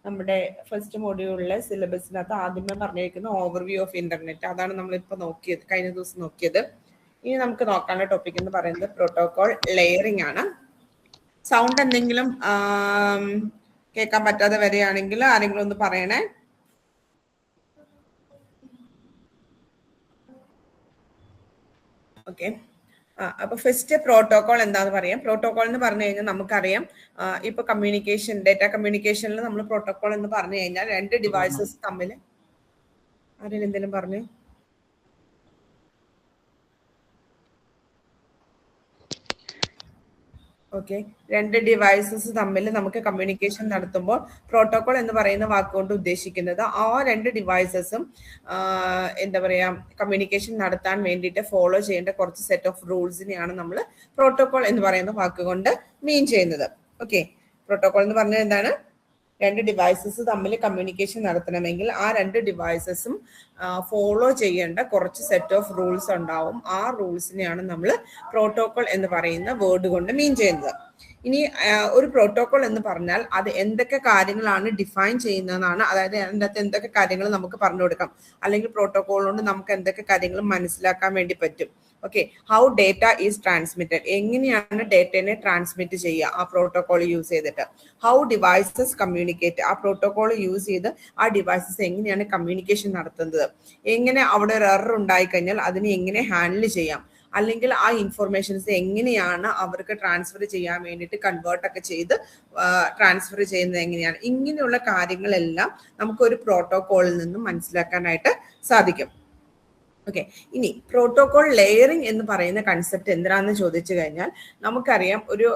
നമ്മുടെ ഫസ്റ്റ് മൊഡ്യൂളിലെ സിലബസിനകത്ത് ആദ്യമേ പറഞ്ഞിരിക്കുന്ന ഓവർവ്യൂ ഓഫ് ഇന്റർനെറ്റ്. അതാണ് നമ്മളിപ്പോൾ നോക്കിയത്, കഴിഞ്ഞ ദിവസം നോക്കിയത്. ഇനി നമുക്ക് നോക്കാനുള്ള ടോപ്പിക് എന്ന് പറയുന്നത് പ്രോട്ടോകോൾ ലെയറിംഗ് ആണ്. സൗണ്ട് എന്തെങ്കിലും കേൾക്കാൻ പറ്റാതെ വരികയാണെങ്കിൽ ആരെങ്കിലും ഒന്ന് പറയണേ. ഓക്കെ, അപ്പൊ ഫസ്റ്റ് പ്രോട്ടോകോൾ എന്താന്ന് പറയാം. പ്രോട്ടോകോൾ എന്ന് പറഞ്ഞു കഴിഞ്ഞാൽ നമുക്കറിയാം, ഇപ്പൊ കമ്മ്യൂണിക്കേഷൻ, ഡേറ്റ കമ്മ്യൂണിക്കേഷനിൽ നമ്മൾ പ്രോട്ടോകോൾ എന്ന് പറഞ്ഞു കഴിഞ്ഞാൽ രണ്ട് ഡിവൈസസ് തമ്മിൽ, ആരെങ്കിലും എന്തെങ്കിലും പറഞ്ഞു? ഓക്കെ, രണ്ട് ഡിവൈസസ് തമ്മിൽ നമുക്ക് കമ്മ്യൂണിക്കേഷൻ നടത്തുമ്പോൾ പ്രോട്ടോകോൾ എന്ന് പറയുന്ന വാക്കുകൊണ്ട് ഉദ്ദേശിക്കുന്നത് ആ രണ്ട് ഡിവൈസസും എന്താ പറയാ കമ്മ്യൂണിക്കേഷൻ നടത്താൻ വേണ്ടിയിട്ട് ഫോളോ ചെയ്യേണ്ട കുറച്ച് സെറ്റ് ഓഫ് റൂൾസിനെയാണ് നമ്മൾ പ്രോട്ടോകോൾ എന്ന് പറയുന്ന വാക്കുകൊണ്ട് മീൻ ചെയ്യുന്നത്. ഓക്കെ, പ്രോട്ടോകോൾ എന്ന് പറഞ്ഞാൽ എന്താണ്? രണ്ട് ഡിവൈസസ് തമ്മിൽ കമ്മ്യൂണിക്കേഷൻ നടത്തണമെങ്കിൽ ആ രണ്ട് ഡിവൈസസും ഫോളോ ചെയ്യേണ്ട കുറച്ച് സെറ്റ് ഓഫ് റൂൾസ് ഉണ്ടാവും. ആ റൂൾസിനെയാണ് നമ്മൾ പ്രോട്ടോകോൾ എന്ന് പറയുന്ന വേർഡ് കൊണ്ട് മീൻ ചെയ്യുന്നത്. ഇനി ഒരു പ്രോട്ടോകോൾ എന്ന് പറഞ്ഞാൽ അത് എന്തൊക്കെ കാര്യങ്ങളാണ് ഡിഫൈൻ ചെയ്യുന്നതെന്നാണ്. അതായത് അതിനകത്ത് എന്തൊക്കെ കാര്യങ്ങൾ നമുക്ക് പറഞ്ഞു കൊടുക്കാം, അല്ലെങ്കിൽ പ്രോട്ടോകോൾ കൊണ്ട് നമുക്ക് എന്തൊക്കെ കാര്യങ്ങൾ മനസ്സിലാക്കാൻ വേണ്ടി പറ്റും. Okay, how data is transmitted, എങ്ങനെയാണ് ഡേറ്റനെ ട്രാൻസ്മിറ്റ് ചെയ്യുക ആ പ്രോട്ടോകോൾ യൂസ് ചെയ്തിട്ട്. ഹൗ ഡിവൈസസ് കമ്മ്യൂണിക്കേറ്റ്, ആ പ്രോട്ടോകോൾ യൂസ് ചെയ്ത് ആ ഡിവൈസസ് എങ്ങനെയാണ് കമ്മ്യൂണിക്കേഷൻ നടത്തുന്നത്, എങ്ങനെ അവിടെ ഒരു എറർ ഉണ്ടായിക്കഴിഞ്ഞാൽ അതിനെ എങ്ങനെ ഹാൻഡിൽ ചെയ്യാം, അല്ലെങ്കിൽ ആ ഇൻഫർമേഷൻസ് എങ്ങനെയാണ് അവർക്ക് ട്രാൻസ്ഫർ ചെയ്യാൻ വേണ്ടിയിട്ട് കൺവേർട്ട് ഒക്കെ ചെയ്ത് ട്രാൻസ്ഫർ ചെയ്യുന്നത് എങ്ങനെയാണ്. ഇങ്ങനെയുള്ള കാര്യങ്ങളെല്ലാം നമുക്കൊരു പ്രോട്ടോകോളിൽ നിന്നും മനസ്സിലാക്കാനായിട്ട് സാധിക്കും. ഓക്കെ, ഇനി പ്രോട്ടോകോൾ ലെയറിംഗ് എന്ന് പറയുന്ന കൺസെപ്റ്റ് എന്തിനാന്ന് ചോദിച്ചു കഴിഞ്ഞാൽ നമുക്കറിയാം, ഒരു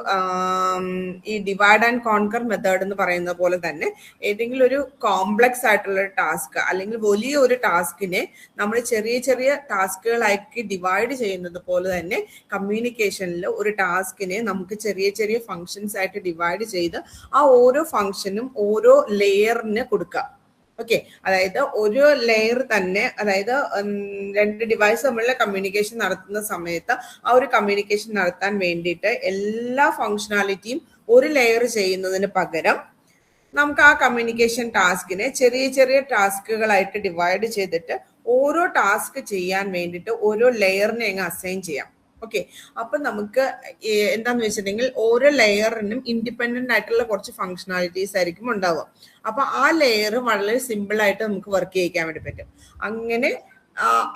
ഈ ഡിവൈഡ് ആൻഡ് കോൺകർ മെത്തേഡ് എന്ന് പറയുന്ന പോലെ തന്നെ ഏതെങ്കിലും ഒരു കോംപ്ലക്സ് ആയിട്ടുള്ള ഒരു ടാസ്ക് അല്ലെങ്കിൽ വലിയ ഒരു ടാസ്കിനെ നമ്മൾ ചെറിയ ചെറിയ ടാസ്കുകളാക്കി ഡിവൈഡ് ചെയ്യുന്നത് പോലെ തന്നെ കമ്മ്യൂണിക്കേഷനിൽ ഒരു ടാസ്കിനെ നമുക്ക് ചെറിയ ചെറിയ ഫങ്ഷൻസ് ആയിട്ട് ഡിവൈഡ് ചെയ്ത് ആ ഓരോ ഫങ്ഷനും ഓരോ ലെയറിന് കൊടുക്കുക. ഓക്കെ, അതായത് ഒരു ലെയർ തന്നെ, അതായത് രണ്ട് ഡിവൈസ് തമ്മിലുള്ള കമ്മ്യൂണിക്കേഷൻ നടത്തുന്ന സമയത്ത് ആ ഒരു കമ്മ്യൂണിക്കേഷൻ നടത്താൻ വേണ്ടിയിട്ട് എല്ലാ ഫങ്ഷണാലിറ്റിയും ഒരു ലെയർ ചെയ്യുന്നതിന് പകരം നമുക്ക് ആ കമ്മ്യൂണിക്കേഷൻ ടാസ്കിനെ ചെറിയ ചെറിയ ടാസ്കുകളായിട്ട് ഡിവൈഡ് ചെയ്തിട്ട് ഓരോ ടാസ്ക് ചെയ്യാൻ വേണ്ടിയിട്ട് ഓരോ ലെയറിനെ അങ്ങ് അസൈൻ ചെയ്യാം. ഓക്കെ, അപ്പൊ നമുക്ക് എന്താന്ന് വെച്ചിട്ടുണ്ടെങ്കിൽ ഓരോ ലെയറിനും ഇൻഡിപെൻഡന്റ് ആയിട്ടുള്ള കുറച്ച് ഫങ്ഷണാലിറ്റീസ് ആയിരിക്കും ഉണ്ടാവുക. അപ്പൊ ആ ലെയർ വളരെ സിമ്പിൾ ആയിട്ട് നമുക്ക് വർക്ക് ചെയ്യിക്കാൻ വേണ്ടി പറ്റും.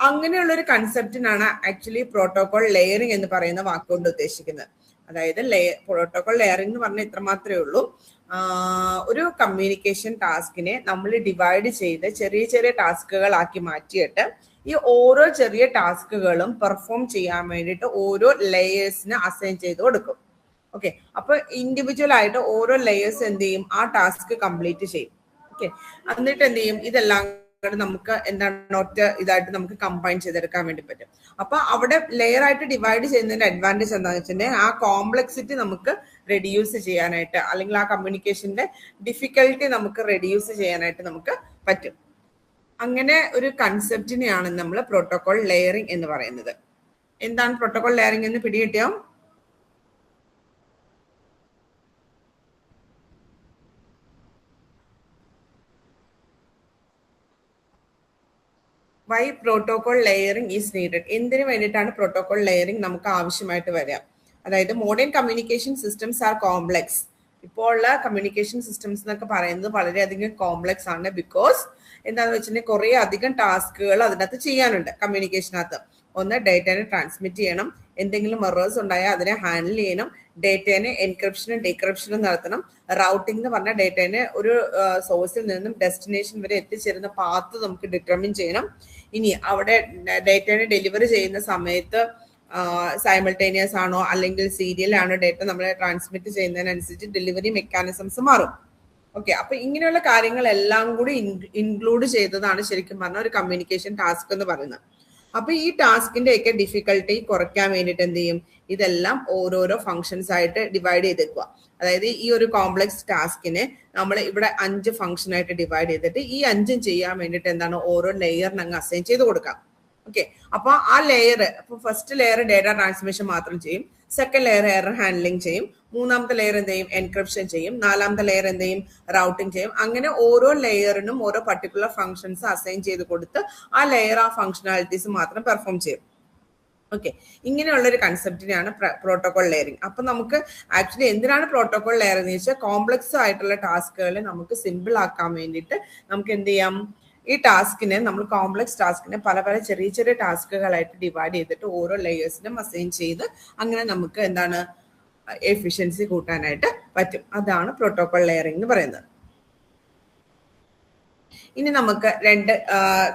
അങ്ങനെയുള്ള ഒരു കൺസെപ്റ്റിനാണ് ആക്ച്വലി പ്രോട്ടോകോൾ ലെയറിംഗ് എന്ന് പറയുന്ന വാക്കുകൊണ്ട് ഉദ്ദേശിക്കുന്നത്. അതായത് പ്രോട്ടോകോൾ ലെയറിംഗ് എന്ന് പറഞ്ഞാൽ ഇത്ര മാത്രമേ ഉള്ളൂ, ഒരു കമ്മ്യൂണിക്കേഷൻ ടാസ്കിനെ നമ്മൾ ഡിവൈഡ് ചെയ്ത് ചെറിയ ചെറിയ ടാസ്കുകളാക്കി മാറ്റിയിട്ട് ഈ ഓരോ ചെറിയ ടാസ്കുകളും പെർഫോം ചെയ്യാൻ വേണ്ടിയിട്ട് ഓരോ ലെയേഴ്സിന് അസൈൻ ചെയ്ത് കൊടുക്കും. ഓക്കെ, അപ്പൊ ഇൻഡിവിജ്വൽ ആയിട്ട് ഓരോ ലെയേഴ്സ് എന്ത് ചെയ്യും, ആ ടാസ്ക് കംപ്ലീറ്റ് ചെയ്യും. ഓക്കെ, എന്നിട്ട് എന്ത് ചെയ്യും, ഇതെല്ലാം നമുക്ക് എന്താണ് ഒറ്റ ഇതായിട്ട് നമുക്ക് കമ്പൈൻ ചെയ്തെടുക്കാൻ വേണ്ടി പറ്റും. അപ്പൊ അവിടെ ലെയർ ആയിട്ട് ഡിവൈഡ് ചെയ്യുന്നതിന്റെ അഡ്വാൻറ്റേജ് എന്താണെന്ന് വെച്ചിട്ടുണ്ടെങ്കിൽ ആ കോംപ്ലക്സിറ്റി നമുക്ക് റെഡ്യൂസ് ചെയ്യാനായിട്ട്, അല്ലെങ്കിൽ ആ കമ്മ്യൂണിക്കേഷന്റെ ഡിഫിക്കൽട്ടി നമുക്ക് റെഡ്യൂസ് ചെയ്യാനായിട്ട് നമുക്ക് പറ്റും. അങ്ങനെ ഒരു കൺസെപ്റ്റിനെയാണ് നമ്മൾ പ്രോട്ടോകോൾ ലെയറിംഗ് എന്ന് പറയുന്നത്. എന്താണ് പ്രോട്ടോകോൾ ലെയറിംഗ് എന്ന് പിടികിട്ടിയോ? Why protocol layering is needed, എന്തിനു വേണ്ടിയിട്ടാണ് പ്രോട്ടോകോൾ ലെയറിംഗ് നമുക്ക് ആവശ്യമായിട്ട് വരിക? അതായത് modern communication systems are complex. ഇപ്പോൾ ഉള്ള കമ്മ്യൂണിക്കേഷൻ സിസ്റ്റംസ് എന്നൊക്കെ പറയുന്നത് വളരെയധികം കോംപ്ലക്സ് ആണ്. ബിക്കോസ് എന്താന്ന് വെച്ചിട്ടുണ്ടെങ്കിൽ കുറെ അധികം ടാസ്കുകൾ അതിനകത്ത് ചെയ്യാനുണ്ട് കമ്മ്യൂണിക്കേഷനകത്ത്. ഒന്ന്, ഡേറ്റനെ ട്രാൻസ്മിറ്റ് ചെയ്യണം, എന്തെങ്കിലും എറേഴ്സ് ഉണ്ടായാൽ അതിനെ ഹാൻഡിൽ ചെയ്യണം, ഡേറ്റനെ എൻക്രിപ്ഷനും ഡീക്രിപ്ഷനും നടത്തണം, റൗട്ടിംഗ് എന്ന് പറഞ്ഞാൽ ഡേറ്റനെ ഒരു സോഴ്സിൽ നിന്നും ഡെസ്റ്റിനേഷൻ വരെ എത്തിച്ചേരുന്ന പാത്ത് നമുക്ക് ഡിറ്റർമിൻ ചെയ്യണം. ഇനി അവിടെ ഡേറ്റനെ ഡെലിവറി ചെയ്യുന്ന സമയത്ത് സൈമൾട്ടേനിയസ് ആണോ അല്ലെങ്കിൽ സീരിയൽ ആണോ ഡേറ്റ നമ്മൾ ട്രാൻസ്മിറ്റ് ചെയ്യുന്നതിനനുസരിച്ച് ഡെലിവറി മെക്കാനിസംസ് മാറും. ഓക്കെ, അപ്പൊ ഇങ്ങനെയുള്ള കാര്യങ്ങളെല്ലാം കൂടി ഇൻക്ലൂഡ് ചെയ്തതാണ് ശരിക്കും പറഞ്ഞ ഒരു കമ്മ്യൂണിക്കേഷൻ ടാസ്ക് എന്ന് പറയുന്നത്. അപ്പൊ ഈ ടാസ്കിന്റെ ഒക്കെ ഡിഫിക്കൽട്ടി കുറയ്ക്കാൻ വേണ്ടിയിട്ട് എന്ത് ചെയ്യും, ഇതെല്ലാം ഓരോരോ ഫങ്ഷൻസ് ആയിട്ട് ഡിവൈഡ് ചെയ്തേക്കുക. അതായത് ഈ ഒരു കോംപ്ലക്സ് ടാസ്കിനെ നമ്മൾ ഇവിടെ 5 ഫംഗ്ഷൻ ആയിട്ട് ഡിവൈഡ് ചെയ്തിട്ട് ഈ 5ഉം ചെയ്യാൻ വേണ്ടിയിട്ട് എന്താണ് ഓരോ ലെയറിന് അങ്ങ് അസൈൻ ചെയ്ത് കൊടുക്കാം. ഓക്കെ, അപ്പൊ ആ ലെയർ, അപ്പൊ ഫസ്റ്റ് ലെയർ ഡേറ്റ ട്രാൻസ്മിഷൻ മാത്രം ചെയ്യും, സെക്കൻഡ് ലെയർ എറർ ഹാൻഡ്ലിംഗ് ചെയ്യും, മൂന്നാമത്തെ ലെയർ എന്ത് ചെയ്യും, എൻക്രിപ്ഷൻ ചെയ്യും. നാലാമത്തെ ലെയർ എന്ത് ചെയ്യും, റൗട്ടിംഗ് ചെയ്യും. അങ്ങനെ ഓരോ ലെയറിനും ഓരോ പർട്ടിക്കുലർ ഫംഗ്ഷൻസ് അസൈൻ ചെയ്ത് കൊടുത്ത് ആ ലെയർ ആ ഫംഗ്ഷനാലിറ്റീസ് മാത്രം പെർഫോം ചെയ്യും. ഓക്കെ, ഇങ്ങനെയുള്ള ഒരു കൺസെപ്റ്റിനെയാണ് പ്രോട്ടോകോൾ ലെയറിംഗ്. അപ്പൊ നമുക്ക് ആക്ച്വലി എന്തിനാണ് പ്രോട്ടോകോൾ ലെയർ എന്ന് വെച്ചാൽ കോംപ്ലക്സ് ആയിട്ടുള്ള ടാസ്കുകളെ നമുക്ക് സിമ്പിൾ ആക്കാൻ വേണ്ടിയിട്ട് നമുക്ക് എന്ത് ചെയ്യാം, ഈ ടാസ്കിനെ നമ്മൾ കോംപ്ലക്സ് ടാസ്കിനെ പല പല ചെറിയ ചെറിയ ടാസ്കുകളായിട്ട് ഡിവൈഡ് ചെയ്തിട്ട് ഓരോ ലെയേഴ്സിനും അസൈൻ ചെയ്ത് അങ്ങനെ നമുക്ക് എന്താണ് എഫിഷ്യൻസി കൂട്ടാനായിട്ട് പറ്റും. അതാണ് പ്രോട്ടോകോൾ ലെയറിംഗ് എന്ന് പറയുന്നത്. ഇനി നമുക്ക് രണ്ട്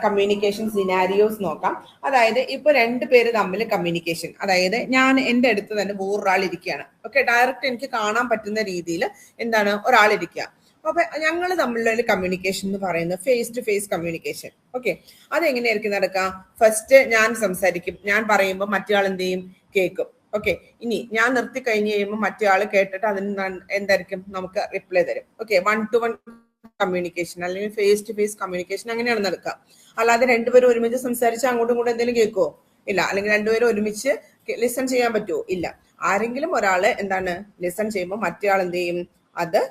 കമ്മ്യൂണിക്കേഷൻ സിനാരിയോസ് നോക്കാം. അതായത് ഇപ്പൊ രണ്ടുപേര് തമ്മിൽ കമ്മ്യൂണിക്കേഷൻ, അതായത് ഞാൻ എൻ്റെ അടുത്ത് തന്നെ വേറൊരാൾ ഇരിക്കുകയാണ്. ഓക്കെ, ഡയറക്റ്റ് എനിക്ക് കാണാൻ പറ്റുന്ന രീതിയിൽ എന്താണ് ഒരാൾ ഇരിക്കുക. അപ്പൊ ഞങ്ങൾ തമ്മിലുള്ള കമ്മ്യൂണിക്കേഷൻ എന്ന് പറയുന്നത് face to face communication. Okay, അതെങ്ങനെയായിരിക്കും നടക്കുക? ഫസ്റ്റ് ഞാൻ സംസാരിക്കും, ഞാൻ പറയുമ്പോൾ മറ്റേയാൾ എന്ത് ചെയ്യും, കേൾക്കും. ഓക്കെ, ഇനി ഞാൻ നിർത്തി കഴിഞ്ഞ് കഴിയുമ്പോൾ മറ്റേ ആൾ കേട്ടിട്ട് അതിന് എന്തായിരിക്കും നമുക്ക് റിപ്ലൈ തരും. ഓക്കെ, 1-to-1 കമ്മ്യൂണിക്കേഷൻ അല്ലെങ്കിൽ ഫേസ് ടു ഫേസ് കമ്മ്യൂണിക്കേഷൻ അങ്ങനെയാണ് നടക്കുക. അല്ലാതെ രണ്ടുപേരും ഒരുമിച്ച് സംസാരിച്ച് അങ്ങോട്ടും ഇങ്ങോട്ടും എന്തെങ്കിലും കേൾക്കുമോ? ഇല്ല. അല്ലെങ്കിൽ രണ്ടുപേരും ഒരുമിച്ച് ലിസൺ ചെയ്യാൻ പറ്റുമോ? ഇല്ല. ആരെങ്കിലും ഒരാള് എന്താണ് ലിസൺ ചെയ്യുമ്പോൾ മറ്റേ ആൾ എന്ത് ചെയ്യും, അത്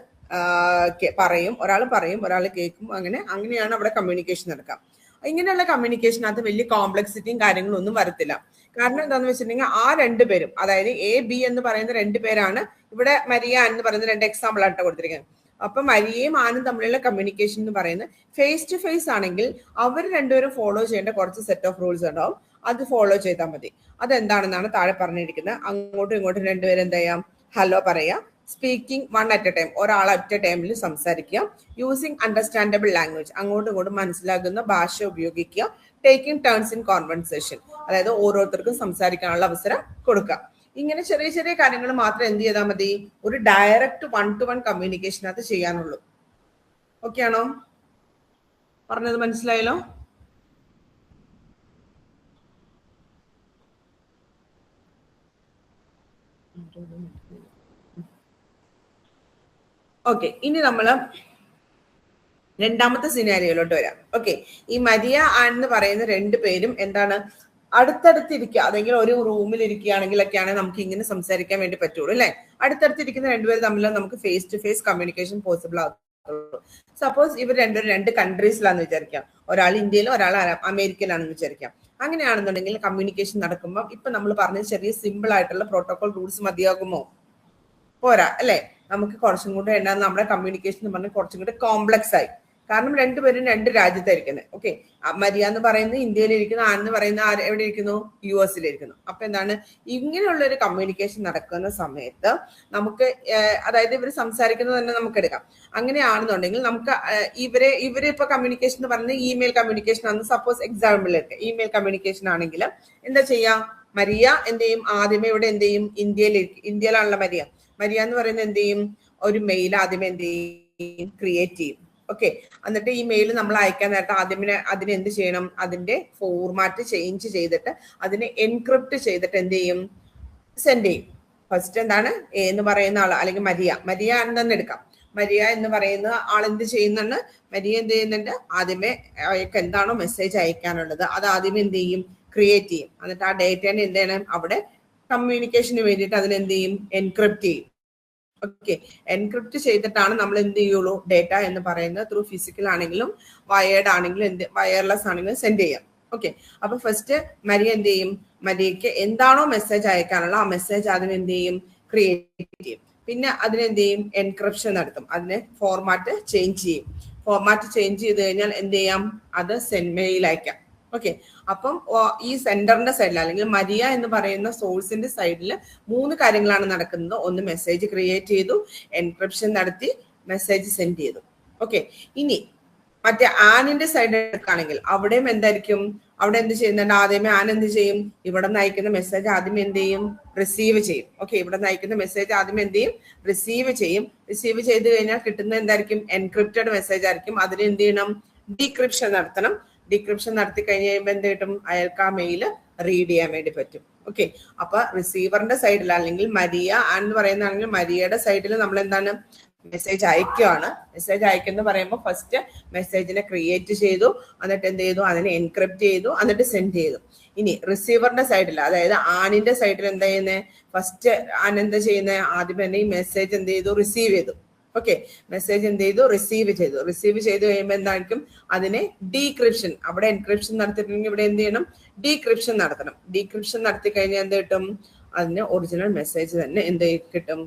പറയും, ഒരാൾ പറയും, ഒരാൾ കേൾക്കും. അങ്ങനെയാണ് അവിടെ കമ്മ്യൂണിക്കേഷൻ നടക്കുക. ഇങ്ങനെയുള്ള കമ്മ്യൂണിക്കേഷനകത്ത് വലിയ കോംപ്ലക്സിറ്റിയും കാര്യങ്ങളും ഒന്നും വരത്തില്ല. കാരണം എന്താന്ന് വെച്ചിട്ടുണ്ടെങ്കിൽ ആ രണ്ടുപേരും, അതായത് എ ബി എന്ന് പറയുന്ന രണ്ടുപേരാണ്. ഇവിടെ മരിയ എന്ന് പറയുന്ന രണ്ട് എക്സാമ്പിൾ ആയിട്ട് കൊടുത്തിരിക്കുന്നത്. അപ്പൊ മരിയയും ആനും തമ്മിലുള്ള കമ്മ്യൂണിക്കേഷൻ എന്ന് പറയുന്നത് ഫേസ് ടു ഫേസ് ആണെങ്കിൽ അവർ രണ്ടുപേരും ഫോളോ ചെയ്യേണ്ട കുറച്ച് സെറ്റ് ഓഫ് റൂൾസ് ഉണ്ടാവും. അത് ഫോളോ ചെയ്താൽ മതി. അതെന്താണെന്നാണ് താഴെ പറഞ്ഞിരിക്കുന്നത്. അങ്ങോട്ടും ഇങ്ങോട്ടും രണ്ടുപേരും എന്താ ചെയ്യാം, ഹലോ പറയാം. Speaking one at A time, ഒരാൾ അറ്റ് എ ടൈമിൽ സംസാരിക്കുക. യൂസിങ് അണ്ടർസ്റ്റാൻഡബിൾ ലാംഗ്വേജ്, അങ്ങോട്ടും ഇങ്ങോട്ടും മനസ്സിലാകുന്ന ഭാഷ ഉപയോഗിക്കുക. ടേക്കിംഗ് ടേൺസ് ഇൻ കോൺവെർസേഷൻ, അതായത് ഓരോരുത്തർക്കും സംസാരിക്കാനുള്ള അവസരം കൊടുക്കുക. ഇങ്ങനെ ചെറിയ ചെറിയ കാര്യങ്ങൾ മാത്രം എന്ത് ചെയ്താൽ മതി, ഒരു ഡയറക്റ്റ് 1-to-1 കമ്മ്യൂണിക്കേഷനകത്ത് ചെയ്യാനുള്ളൂ. ഓക്കെ ആണോ? പറഞ്ഞത് മനസ്സിലായല്ലോ? ഓക്കെ, ഇനി നമ്മള് രണ്ടാമത്തെ സിനാരിയോയിലോട്ട് വരാം. ഓക്കെ, ഈ മരിയ എന്ന് പറയുന്ന രണ്ടുപേരും എന്താണ് അടുത്തടുത്തിരിക്കുക, അല്ലെങ്കിൽ ഒരു റൂമിൽ ഇരിക്കുകയാണെങ്കിലൊക്കെയാണ് നമുക്ക് ഇങ്ങനെ സംസാരിക്കാൻ വേണ്ടി പറ്റുള്ളൂ അല്ലെ. അടുത്തടുത്തിരിക്കുന്ന രണ്ടുപേരും തമ്മിൽ നമുക്ക് face to face communication possible ആകുള്ളൂ. സപ്പോസ് ഇവർ രണ്ടുപേരും രണ്ട് കൺട്രീസിലാണെന്ന് വിചാരിക്കാം. ഒരാൾ ഇന്ത്യയിലും ഒരാൾ അമേരിക്കയിലാണെന്ന് വിചാരിക്കാം. അങ്ങനെയാണെന്നുണ്ടെങ്കിൽ കമ്മ്യൂണിക്കേഷൻ നടക്കുമ്പോൾ ഇപ്പൊ നമ്മൾ പറഞ്ഞ ചെറിയ സിമ്പിൾ ആയിട്ടുള്ള പ്രോട്ടോകോൾ റൂൾസ് മതിയാകുമോ? പോരാ അല്ലെ. നമുക്ക് കുറച്ചും കൂടെ എന്നാ നമ്മുടെ കമ്മ്യൂണിക്കേഷൻ എന്ന് പറഞ്ഞാൽ കുറച്ചും കൂടെ കോംപ്ലക്സ് ആയി. കാരണം രണ്ടുപേരും രണ്ട് രാജ്യത്തായിരിക്കുന്നത്. ഓക്കെ, മരിയ എന്ന് പറയുന്നത് ഇന്ത്യയിലിരിക്കുന്നു, ആന്ന് പറയുന്ന എവിടെ ഇരിക്കുന്നു, US-ലിരിക്കുന്നു. അപ്പൊ എന്താണ് ഇങ്ങനെയുള്ള ഒരു കമ്മ്യൂണിക്കേഷൻ നടക്കുന്ന സമയത്ത് നമുക്ക് അതായത് ഇവർ സംസാരിക്കുന്നത് തന്നെ നമുക്ക് എടുക്കാം. അങ്ങനെയാണെന്നുണ്ടെങ്കിൽ നമുക്ക് ഇവരെ ഇപ്പൊ കമ്മ്യൂണിക്കേഷൻ എന്ന് പറയുന്നത് ഇമെയിൽ കമ്മ്യൂണിക്കേഷൻ ആണ്. സപ്പോസ് എക്സാമ്പിൾ എടുക്കുക, ഇമെയിൽ കമ്മ്യൂണിക്കേഷൻ ആണെങ്കിൽ എന്താ ചെയ്യാ, മരിയ എന്ത് ചെയ്യും, ആദ്യമേ ഇവിടെ എന്ത് ചെയ്യും, ഇന്ത്യയിലാണല്ലോ മരിയ എന്ന് പറയുന്നത് എന്ത് ചെയ്യും, ഒരു മെയിൽ ആദ്യമേ എന്ത് ചെയ്യും, ക്രിയേറ്റ് ചെയ്യും. ഓക്കെ, എന്നിട്ട് ഈ മെയിൽ നമ്മൾ അയക്കാൻ നേരത്തെ ആദ്യമേ അതിന് എന്ത് ചെയ്യണം, അതിന്റെ ഫോർമാറ്റ് ചേഞ്ച് ചെയ്തിട്ട് അതിനെ എൻക്രിപ്റ്റ് ചെയ്തിട്ട് എന്ത് ചെയ്യും, സെൻഡ് ചെയ്യും. ഫസ്റ്റ് എന്താണ് എ എന്ന് പറയുന്ന ആൾ, അല്ലെങ്കിൽ മരിയ എന്തെന്ന് എടുക്കാം. മരിയ എന്ന് പറയുന്ന ആൾ എന്ത് ചെയ്യുന്നുണ്ട്, മരിയ എന്ത് ചെയ്യുന്നുണ്ട്, ആദ്യമേ അയാൾക്ക് എന്താണോ മെസ്സേജ് അയക്കാനുള്ളത് അത് ആദ്യമേ എന്ത് ചെയ്യും, ക്രിയേറ്റ് ചെയ്യും. എന്നിട്ട് ആ ഡേറ്റനെ എന്ത് ചെയ്യണം, അവിടെ കമ്മ്യൂണിക്കേഷന് വേണ്ടിയിട്ട് അതിനെന്ത് ചെയ്യും, എൻക്രിപ്റ്റ് ചെയ്യും. ഓക്കെ, എൻക്രിപ്റ്റ് ചെയ്തിട്ടാണ് നമ്മൾ എന്ത് ചെയ്യുള്ളൂ, ഡേറ്റ എന്ന് പറയുന്നത് ത്രൂ ഫിസിക്കൽ ആണെങ്കിലും വയേർഡ് ആണെങ്കിലും വയർലെസ് ആണെങ്കിലും സെൻഡ് ചെയ്യാം. ഓക്കെ, അപ്പൊ ഫസ്റ്റ് മരിയ എന്ത് ചെയ്യും, മരിയയ്ക്ക് എന്താണോ മെസ്സേജ് അയക്കാനുള്ള ആ മെസ്സേജ് അതിനെന്ത് ചെയ്യും, ക്രിയേറ്റ് ചെയ്യും. പിന്നെ അതിനെന്ത് ചെയ്യും, എൻക്രിപ്ഷൻ നടത്തും. അതിനെ ഫോർമാറ്റ് ചേഞ്ച് ചെയ്യും. ഫോർമാറ്റ് ചേഞ്ച് ചെയ്ത് കഴിഞ്ഞാൽ എന്ത് ചെയ്യാം, അത് മെയിൽ അയക്കാം. ഓക്കെ, അപ്പം ഈ സെന്ററിന്റെ സൈഡിൽ അല്ലെങ്കിൽ മരിയ എന്ന് പറയുന്ന സോഴ്സിന്റെ സൈഡിൽ 3 കാര്യങ്ങളാണ് നടക്കുന്നത്. ഒന്ന് മെസ്സേജ് ക്രിയേറ്റ് ചെയ്തു, എൻക്രിപ്ഷൻ നടത്തി, മെസ്സേജ് സെൻഡ് ചെയ്തു. ഓക്കെ, ഇനി മറ്റേ ആനിന്റെ സൈഡ് എടുക്കുകയാണെങ്കിൽ അവിടെയും എന്തായിരിക്കും, അവിടെ എന്ത് ചെയ്യുന്നുണ്ട്, ആദ്യമേ ആൻ എന്ത് ചെയ്യും, ഇവിടെ നിന്ന് അയക്കുന്ന മെസ്സേജ് ആദ്യമേ എന്ത് ചെയ്യും, റിസീവ് ചെയ്യും. ഓക്കെ, ഇവിടെ നിന്ന് അയക്കുന്ന മെസ്സേജ് ആദ്യമേ എന്ത് ചെയ്യും, റിസീവ് ചെയ്യും. റിസീവ് ചെയ്ത് കഴിഞ്ഞാൽ കിട്ടുന്നത് എന്തായിരിക്കും, എൻക്രിപ്റ്റഡ് മെസ്സേജ് ആയിരിക്കും. അതിന് എന്ത് ചെയ്യണം, ഡീക്രിപ്ഷൻ നടത്തണം. ഡീക്രിപ്ഷൻ നടത്തി കഴിഞ്ഞ് കഴിയുമ്പോൾ എന്ത് കിട്ടും, അയാൾക്ക് ആ മെയിൽ റീഡ് ചെയ്യാൻ വേണ്ടി പറ്റും. ഓക്കെ, അപ്പൊ റിസീവറിന്റെ സൈഡിൽ അല്ലെങ്കിൽ മരിയ എന്ന് പറയുന്നതാണെങ്കിൽ മരിയയുടെ സൈഡിൽ നമ്മൾ എന്താണ് മെസ്സേജ് അയക്കുകയാണ്. മെസ്സേജ് അയക്കുന്ന പറയുമ്പോൾ ഫസ്റ്റ് മെസ്സേജിനെ ക്രിയേറ്റ് ചെയ്തു, എന്നിട്ട് എന്ത് ചെയ്തു, അതിനെ എൻക്രിപ്റ്റ് ചെയ്തു, എന്നിട്ട് സെൻഡ് ചെയ്തു. ഇനി റിസീവറിന്റെ സൈഡിൽ, അതായത് ആണിന്റെ സൈഡിൽ എന്താ ചെയ്യുന്നത്? ഫസ്റ്റ് ആൻ എന്താ ചെയ്യുന്നത്? ആദ്യം തന്നെ ഈ മെസ്സേജ് എന്ത് ചെയ്തു? റിസീവ് ചെയ്തു. ഓക്കെ, മെസ്സേജ് എന്ത് ചെയ്തു? റിസീവ് ചെയ്തു. റിസീവ് ചെയ്ത് കഴിയുമ്പോൾ എന്തായിരിക്കും? അതിനെ ഡീക്രിപ്ഷൻ, അവിടെ എൻക്രിപ്ഷൻ നടത്തിയിട്ടുണ്ടെങ്കിൽ ഇവിടെ എന്ത് ചെയ്യണം? ഡീക്രിപ്ഷൻ നടത്തണം. ഡീക്രിപ്ഷൻ നടത്തി കഴിഞ്ഞാൽ എന്ത് കിട്ടും? അതിന് ഒറിജിനൽ മെസ്സേജ് തന്നെ എന്ത് കിട്ടും?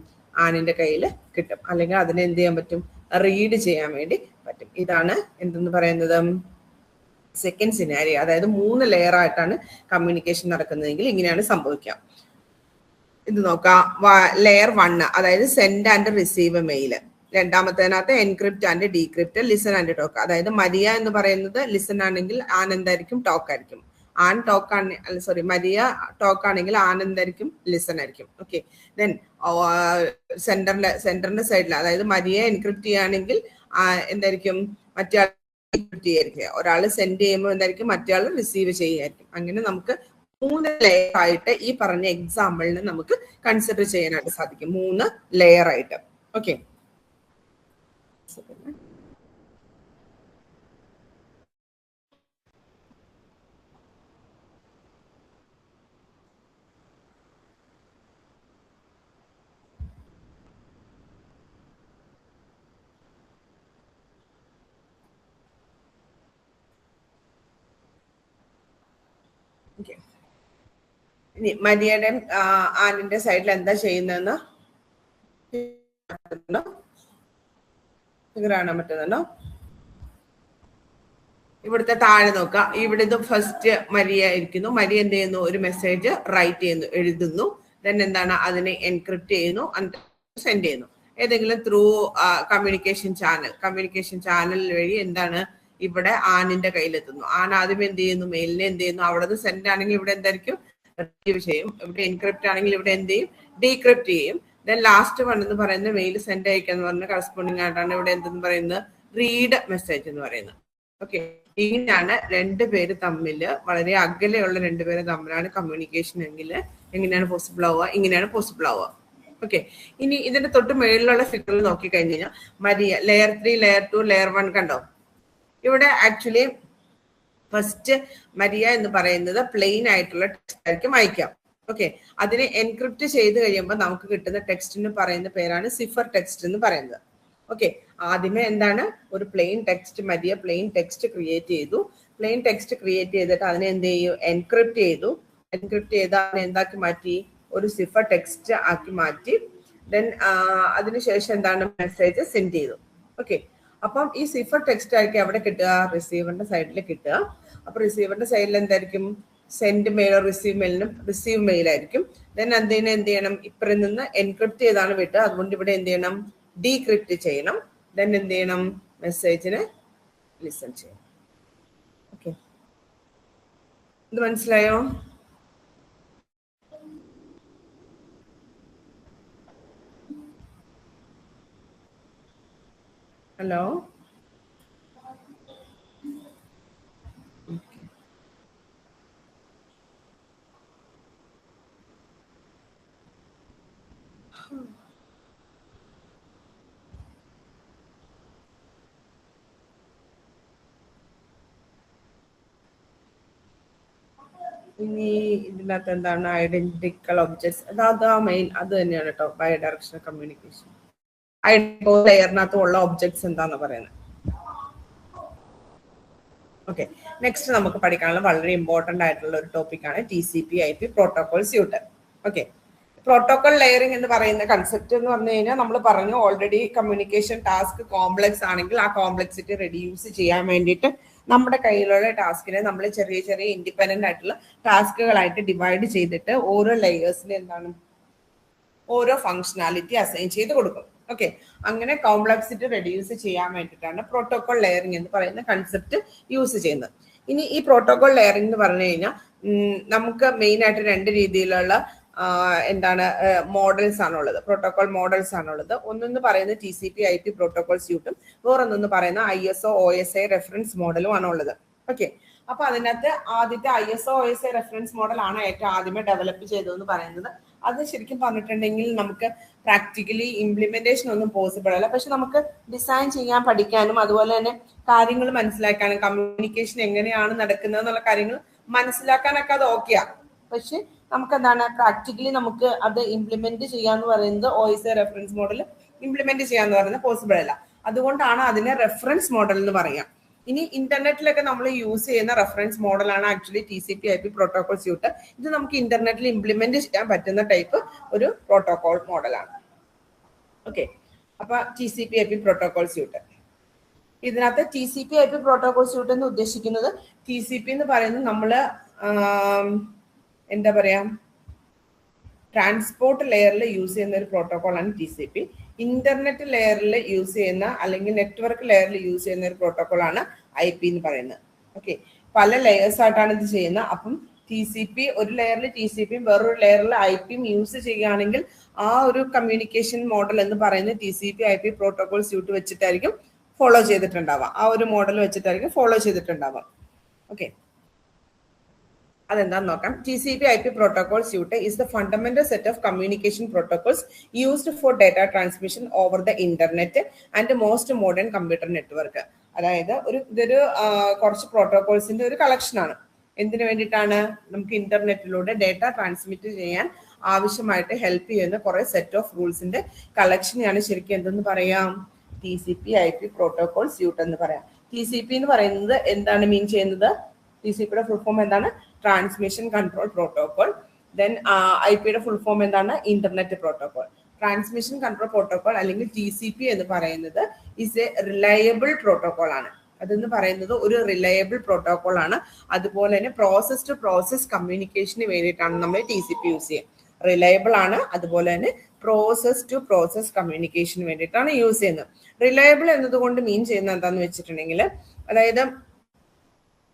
ആനിന്റെ കയ്യിൽ കിട്ടും. അല്ലെങ്കിൽ അതിനെ എന്ത് ചെയ്യാൻ പറ്റും? റീഡ് ചെയ്യാൻ വേണ്ടി പറ്റും. ഇതാണ് എന്തെന്ന് പറയുന്നത്? Second scenario. അതായത് 3 ലെയർ ആയിട്ടാണ് കമ്മ്യൂണിക്കേഷൻ നടക്കുന്നതെങ്കിൽ ഇങ്ങനെയാണ് സംഭവിക്കുക. ഇത് നോക്കാം. ലെയർ 1, അതായത് സെൻഡ് ആൻഡ് റിസീവ് മെയിൽ. രണ്ടാമത്തേനകത്ത് encrypt and decrypt, listen and talk. അതായത് മരിയ എന്ന് പറയുന്നത് ലിസൺ ആണെങ്കിൽ ആൻ എന്തായിരിക്കും? ടോക്ക് ആയിരിക്കും. ആൻ ടോക്ക് ആണ്, സോറി, മരിയ ടോക്ക് ആണെങ്കിൽ ആൻ എന്തായിരിക്കും? ലിസൺ ആയിരിക്കും. ഓക്കെ, ദെൻ സെന്ററിന്റെ സൈഡിൽ, അതായത് മരിയ എൻക്രിപ്റ്റ് ചെയ്യുകയാണെങ്കിൽ എന്തായിരിക്കും? മറ്റേ എൻക്രിപ്റ്റ് ചെയ്യായിരിക്കും. ഒരാൾ സെൻഡ് ചെയ്യുമ്പോൾ എന്തായിരിക്കും? മറ്റേ ആൾ റിസീവ് ചെയ്യായിരിക്കും. അങ്ങനെ നമുക്ക് 3 ലെയർ ആയിട്ട് ഈ പറഞ്ഞ എക്സാമ്പിളിന് നമുക്ക് കൺസിഡർ ചെയ്യാനായിട്ട് സാധിക്കും. 3 ലെയർ ആയിട്ട്. ഓക്കെ, ഇനി മരിയയുടെ ആനിന്റെ സൈഡിൽ എന്താ ചെയ്യുന്നതെന്ന് കാണാൻ പറ്റുന്നുണ്ടോ? ഇവിടുത്തെ താഴെ നോക്കാം. ഇവിടെ ഇത് ഫസ്റ്റ് മരിയ ഇരിക്കുന്നു. മരിയ എന്ത് ചെയ്യുന്നു? ഒരു മെസ്സേജ് റൈറ്റ് ചെയ്യുന്നു, എഴുതുന്നു. ദെൻ എന്താണ്? അതിനെ എൻക്രിപ്റ്റ് ചെയ്യുന്നു, സെൻഡ് ചെയ്യുന്നു. ഏതെങ്കിലും ത്രൂ കമ്മ്യൂണിക്കേഷൻ ചാനൽ വഴി എന്താണ്? ഇവിടെ ആനിന്റെ കയ്യിലെത്തുന്നു. ആൻ ആദ്യം എന്ത് ചെയ്യുന്നു? മെയിലിനെ എന്ത് ചെയ്യുന്നു? അവിടെ നിന്ന് സെൻഡ് ആണെങ്കിൽ ഇവിടെ എന്തായിരിക്കും? റിസീവ് ചെയ്യും. ഇവിടെ എൻക്രിപ്റ്റ് ആണെങ്കിൽ ഇവിടെ എന്ത് ചെയ്യും? ഡീക്രിപ്റ്റ് ചെയ്യും. ദെൻ ലാസ്റ്റ് വൺ എന്ന് പറയുന്നത് മെയിൽ സെൻഡ് അയക്കാന്ന് പറഞ്ഞ കറസ്പോണ്ടിങ് ആയിട്ടാണ് ഇവിടെ എന്തെന്ന് പറയുന്നത്? റീഡ് മെസ്സേജ് എന്ന് പറയുന്നത്. ഓക്കെ, ഇങ്ങനെയാണ് 2 പേര് തമ്മിൽ, വളരെ അകലെയുള്ള 2 പേര് തമ്മിലാണ് കമ്മ്യൂണിക്കേഷൻ എങ്കിൽ എങ്ങനെയാണ് പോസിബിൾ ആവുക? ഇങ്ങനെയാണ് പോസിബിൾ ആവുക. ഓക്കെ, ഇനി ഇതിന്റെ തൊട്ട് മേളിലുള്ള ഫിഗറിൽ നോക്കി കഴിഞ്ഞു കഴിഞ്ഞാൽ മരിയ ലെയർ 3, ലെയർ 2, ലെയർ 1 കണ്ടോ? ഇവിടെ ആക്ച്വലി ഫസ്റ്റ് മരിയ എന്ന് പറയുന്നത് പ്ലെയിൻ ആയിട്ടുള്ള ടെക്സ്റ്റ് ആയിരിക്കും അയക്കാം. ഓക്കെ, അതിനെ എൻക്രിപ്റ്റ് ചെയ്ത് കഴിയുമ്പോൾ നമുക്ക് കിട്ടുന്ന ടെക്സ്റ്റിന് പറയുന്ന പേരാണ് സിഫർ ടെക്സ്റ്റ് എന്ന് പറയുന്നത്. ഓക്കെ, ആദ്യമേ എന്താണ്? ഒരു പ്ലെയിൻ ടെക്സ്റ്റ്, മരിയ പ്ലെയിൻ ടെക്സ്റ്റ് ക്രിയേറ്റ് ചെയ്തു. പ്ലെയിൻ ടെക്സ്റ്റ് ക്രിയേറ്റ് ചെയ്തിട്ട് അതിനെ എന്ത് ചെയ്യും? എൻക്രിപ്റ്റ് ചെയ്തു. എൻക്രിപ്റ്റ് ചെയ്ത് അതിനെ എന്താക്കി മാറ്റി? ഒരു സിഫർ ടെക്സ്റ്റ് ആക്കി മാറ്റി. ദെൻ അതിനുശേഷം എന്താണ്? മെസ്സേജ് സെൻഡ് ചെയ്തു. ഓക്കെ, അപ്പം ഈ സിഫർ ടെക്സ്റ്റ് ആയിരിക്കും എവിടെ കിട്ടുക? റിസീവറിന്റെ സൈഡിൽ കിട്ടുക. അപ്പൊ റിസീവറിന്റെ സൈഡിൽ എന്തായിരിക്കും? സെൻഡ് മെയിലോ റിസീവ് മെയിലിനും റിസീവ് മെയിൽ ആയിരിക്കും. ദെൻ എന്ത് ചെയ്യണം? ഇപ്പറിൽ നിന്ന് എൻക്രിപ്റ്റ് ചെയ്താണ് വിട്ട്, അതുകൊണ്ട് ഇവിടെ എന്ത് ചെയ്യണം? ഡീക്രിപ്റ്റ് ചെയ്യണം. ദെൻ എന്ത് ചെയ്യണം? മെസ്സേജിന് ലിസൺ ചെയ്യണം. ഓക്കെ, ഇത് മനസ്സിലായോ? ഹലോ, ഇനി ഇതിനകത്ത് എന്താണ്? Identical objects. അതാ മെയിൻ, അത് തന്നെയാണ് കേട്ടോ ബൈ ഡയറക്ഷണൽ കമ്മ്യൂണിക്കേഷൻ. ലെയറിനകത്ത് ഉള്ള ഒബ്ജക്ട്സ് എന്താന്ന് പറയുന്നത്. ഓക്കെ, നെക്സ്റ്റ് നമുക്ക് പഠിക്കാനുള്ള വളരെ ഇമ്പോർട്ടന്റ് ആയിട്ടുള്ള ഒരു ടോപ്പിക്കാണ് TCP/IP protocol suite. Okay, protocol layering എന്ന് പറയുന്ന കൺസെപ്റ്റ് എന്ന് പറഞ്ഞു കഴിഞ്ഞാൽ നമ്മൾ പറഞ്ഞു ഓൾറെഡി കമ്മ്യൂണിക്കേഷൻ ടാസ്ക് കോംപ്ലക്സ് ആണെങ്കിൽ ആ കോംപ്ലക്സിറ്റി റെഡ്യൂസ് ചെയ്യാൻ വേണ്ടിയിട്ട് നമ്മുടെ കയ്യിലുള്ള ടാസ്കിനെ നമ്മൾ ചെറിയ ചെറിയ ഇൻഡിപെൻഡന്റ് ആയിട്ടുള്ള ടാസ്കുകളായിട്ട് ഡിവൈഡ് ചെയ്തിട്ട് ഓരോ ലെയേഴ്സിന് എന്താണ്? ഓരോ ഫങ്ഷനാലിറ്റി അസൈൻ ചെയ്ത് കൊടുക്കും. ഓക്കെ, അങ്ങനെ കോംപ്ലക്സിറ്റി റെഡ്യൂസ് ചെയ്യാൻ വേണ്ടിയിട്ടാണ് പ്രോട്ടോകോൾ ലെയറിംഗ് എന്ന് പറയുന്ന കൺസെപ്റ്റ് യൂസ് ചെയ്യുന്നത്. ഇനി ഈ പ്രോട്ടോകോൾ ലെയറിംഗ് എന്ന് പറഞ്ഞു കഴിഞ്ഞാൽ നമുക്ക് മെയിൻ ആയിട്ട് 2 രീതിയിലുള്ള എന്താണ് മോഡൽസ് ആണുള്ളത്, പ്രോട്ടോകോൾ മോഡൽസ് ആണുള്ളത്. ഒന്നെന്ന് പറയുന്നത് TCP/IP പ്രോട്ടോകോൾ സ്യൂട്ടും, വേറൊന്നെന്ന് പറയുന്ന ISO OSI റെഫറൻസ് മോഡലും ആണുള്ളത്. ഓക്കെ, അപ്പൊ അതിനകത്ത് ആദ്യത്തെ ISO OSI റെഫറൻസ് മോഡൽ ആണ് ഏറ്റവും ആദ്യമേ ഡെവലപ്പ് ചെയ്തതെന്ന് പറയുന്നത്. അത് ശരിക്കും പറഞ്ഞിട്ടുണ്ടെങ്കിൽ നമുക്ക് പ്രാക്ടിക്കലി ഇംപ്ലിമെന്റേഷൻ ഒന്നും പോസിബിൾ അല്ല. പക്ഷെ നമുക്ക് ഡിസൈൻ ചെയ്യാൻ പഠിക്കാനും അതുപോലെ തന്നെ കാര്യങ്ങൾ മനസ്സിലാക്കാനും കമ്മ്യൂണിക്കേഷൻ എങ്ങനെയാണ് നടക്കുന്നത് എന്നുള്ള കാര്യങ്ങൾ മനസ്സിലാക്കാനൊക്കെ അത് ഓക്കെയാ. പക്ഷെ നമുക്ക് എന്താണ് പ്രാക്ടിക്കലി നമുക്ക് അത് ഇംപ്ലിമെന്റ് ചെയ്യാന്ന് പറയുന്നത് OSI റെഫറൻസ് മോഡൽ ഇംപ്ലിമെന്റ് ചെയ്യാന്ന് പറയുന്നത് പോസിബിൾ അല്ല. അതുകൊണ്ടാണ് അതിനെ റെഫറൻസ് മോഡൽ എന്ന് പറയാം. ഇനി ഇന്റർനെറ്റിലൊക്കെ നമ്മൾ യൂസ് ചെയ്യുന്ന റെഫറൻസ് മോഡലാണ് ആക്ച്വലി TCP/IP പ്രോട്ടോകോൾ സ്യൂട്ട്. ഇത് നമുക്ക് ഇന്റർനെറ്റിൽ ഇംപ്ലിമെന്റ് ചെയ്യാൻ പറ്റുന്ന ടൈപ്പ് ഒരു പ്രോട്ടോകോൾ മോഡലാണ്. ഓക്കെ, അപ്പൊ TCP/IP പ്രോട്ടോകോൾ സ്യൂട്ട്. ഇതിനകത്ത് TCP/IP പ്രോട്ടോകോൾ സ്യൂട്ട് എന്ന് ഉദ്ദേശിക്കുന്നത് TCP എന്ന് പറയുന്നത് നമ്മള് എന്താ പറയാ ട്രാൻസ്പോർട്ട് ലെയറിൽ യൂസ് ചെയ്യുന്ന ഒരു പ്രോട്ടോകോളാണ് TCP. ഇന്റർനെറ്റ് ലെയറിൽ യൂസ് ചെയ്യുന്ന അല്ലെങ്കിൽ നെറ്റ്വർക്ക് ലെയറിൽ യൂസ് ചെയ്യുന്ന ഒരു പ്രോട്ടോകോളാണ് IP എന്ന് പറയുന്നത്. ഓക്കെ, പല ലെയേഴ്സ് ആയിട്ടാണ് ഇത് ചെയ്യുന്നത്. അപ്പം TCP ഒരു ലെയറിൽ TCPയും വേറൊരു ലെയറിൽ IPയും യൂസ് ചെയ്യുകയാണെങ്കിൽ ആ ഒരു കമ്മ്യൂണിക്കേഷൻ മോഡൽ എന്ന് പറയുന്നത് TCP/IP പ്രോട്ടോകോൾ സ്യൂട്ട് വെച്ചിട്ടായിരിക്കും ഫോളോ ചെയ്തിട്ടുണ്ടാവാം. ആ ഒരു മോഡൽ വെച്ചിട്ടായിരിക്കും ഫോളോ ചെയ്തിട്ടുണ്ടാവാം. ഓക്കെ, അതെന്താന്ന് നോക്കാം. TCP/IP protocol suite is the fundamental set of communication protocols used for data transmission over the internet and most modern computer network. അതായത് ഇതൊരു കുറച്ച് പ്രോട്ടോകോൾസിന്റെ ഒരു കളക്ഷൻ ആണ്. എന്തിനു വേണ്ടിയിട്ടാണ്? നമുക്ക് ഇന്റർനെറ്റിലൂടെ ഡേറ്റ ട്രാൻസ്മിറ്റ് ചെയ്യാൻ ആവശ്യമായിട്ട് ഹെൽപ്പ് ചെയ്യുന്ന കുറെ സെറ്റ് ഓഫ് റൂൾസിന്റെ കളക്ഷനെയാണ് ശരിക്കും എന്തെന്ന് പറയാം? TCP/IP പ്രോട്ടോകോൾ സ്യൂട്ട് എന്ന് പറയാം. TCP എന്ന് പറയുന്നത് എന്താണ് മീൻ ചെയ്യുന്നത്? TCPയുടെ ഫുൾ ഫോം എന്താണ്? Transmission control protocol. ദെൻ IPയുടെ ഫുൾ ഫോം എന്താണ്? Internet protocol. Transmission control protocol അല്ലെങ്കിൽ TCP എന്ന് പറയുന്നത് ഇസ് എ റിലയബിൾ പ്രോട്ടോകോൾ ആണ്. അതെന്ന് പറയുന്നത് ഒരു റിലയബിൾ പ്രോട്ടോകോൾ ആണ്. അതുപോലെ തന്നെ പ്രോസസ് ടു പ്രോസസ് കമ്മ്യൂണിക്കേഷന് വേണ്ടിയിട്ടാണ് നമ്മൾ TCP യൂസ് ചെയ്യുക. റിലയബിൾ ആണ്, അതുപോലെ തന്നെ പ്രോസസ് ടു പ്രോസസ് കമ്മ്യൂണിക്കേഷന് വേണ്ടിയിട്ടാണ് യൂസ് ചെയ്യുന്നത്. റിലയബിൾ എന്നതുകൊണ്ട് മീൻ ചെയ്യുന്നത് എന്താന്ന് വെച്ചിട്ടുണ്ടെങ്കിൽ, അതായത്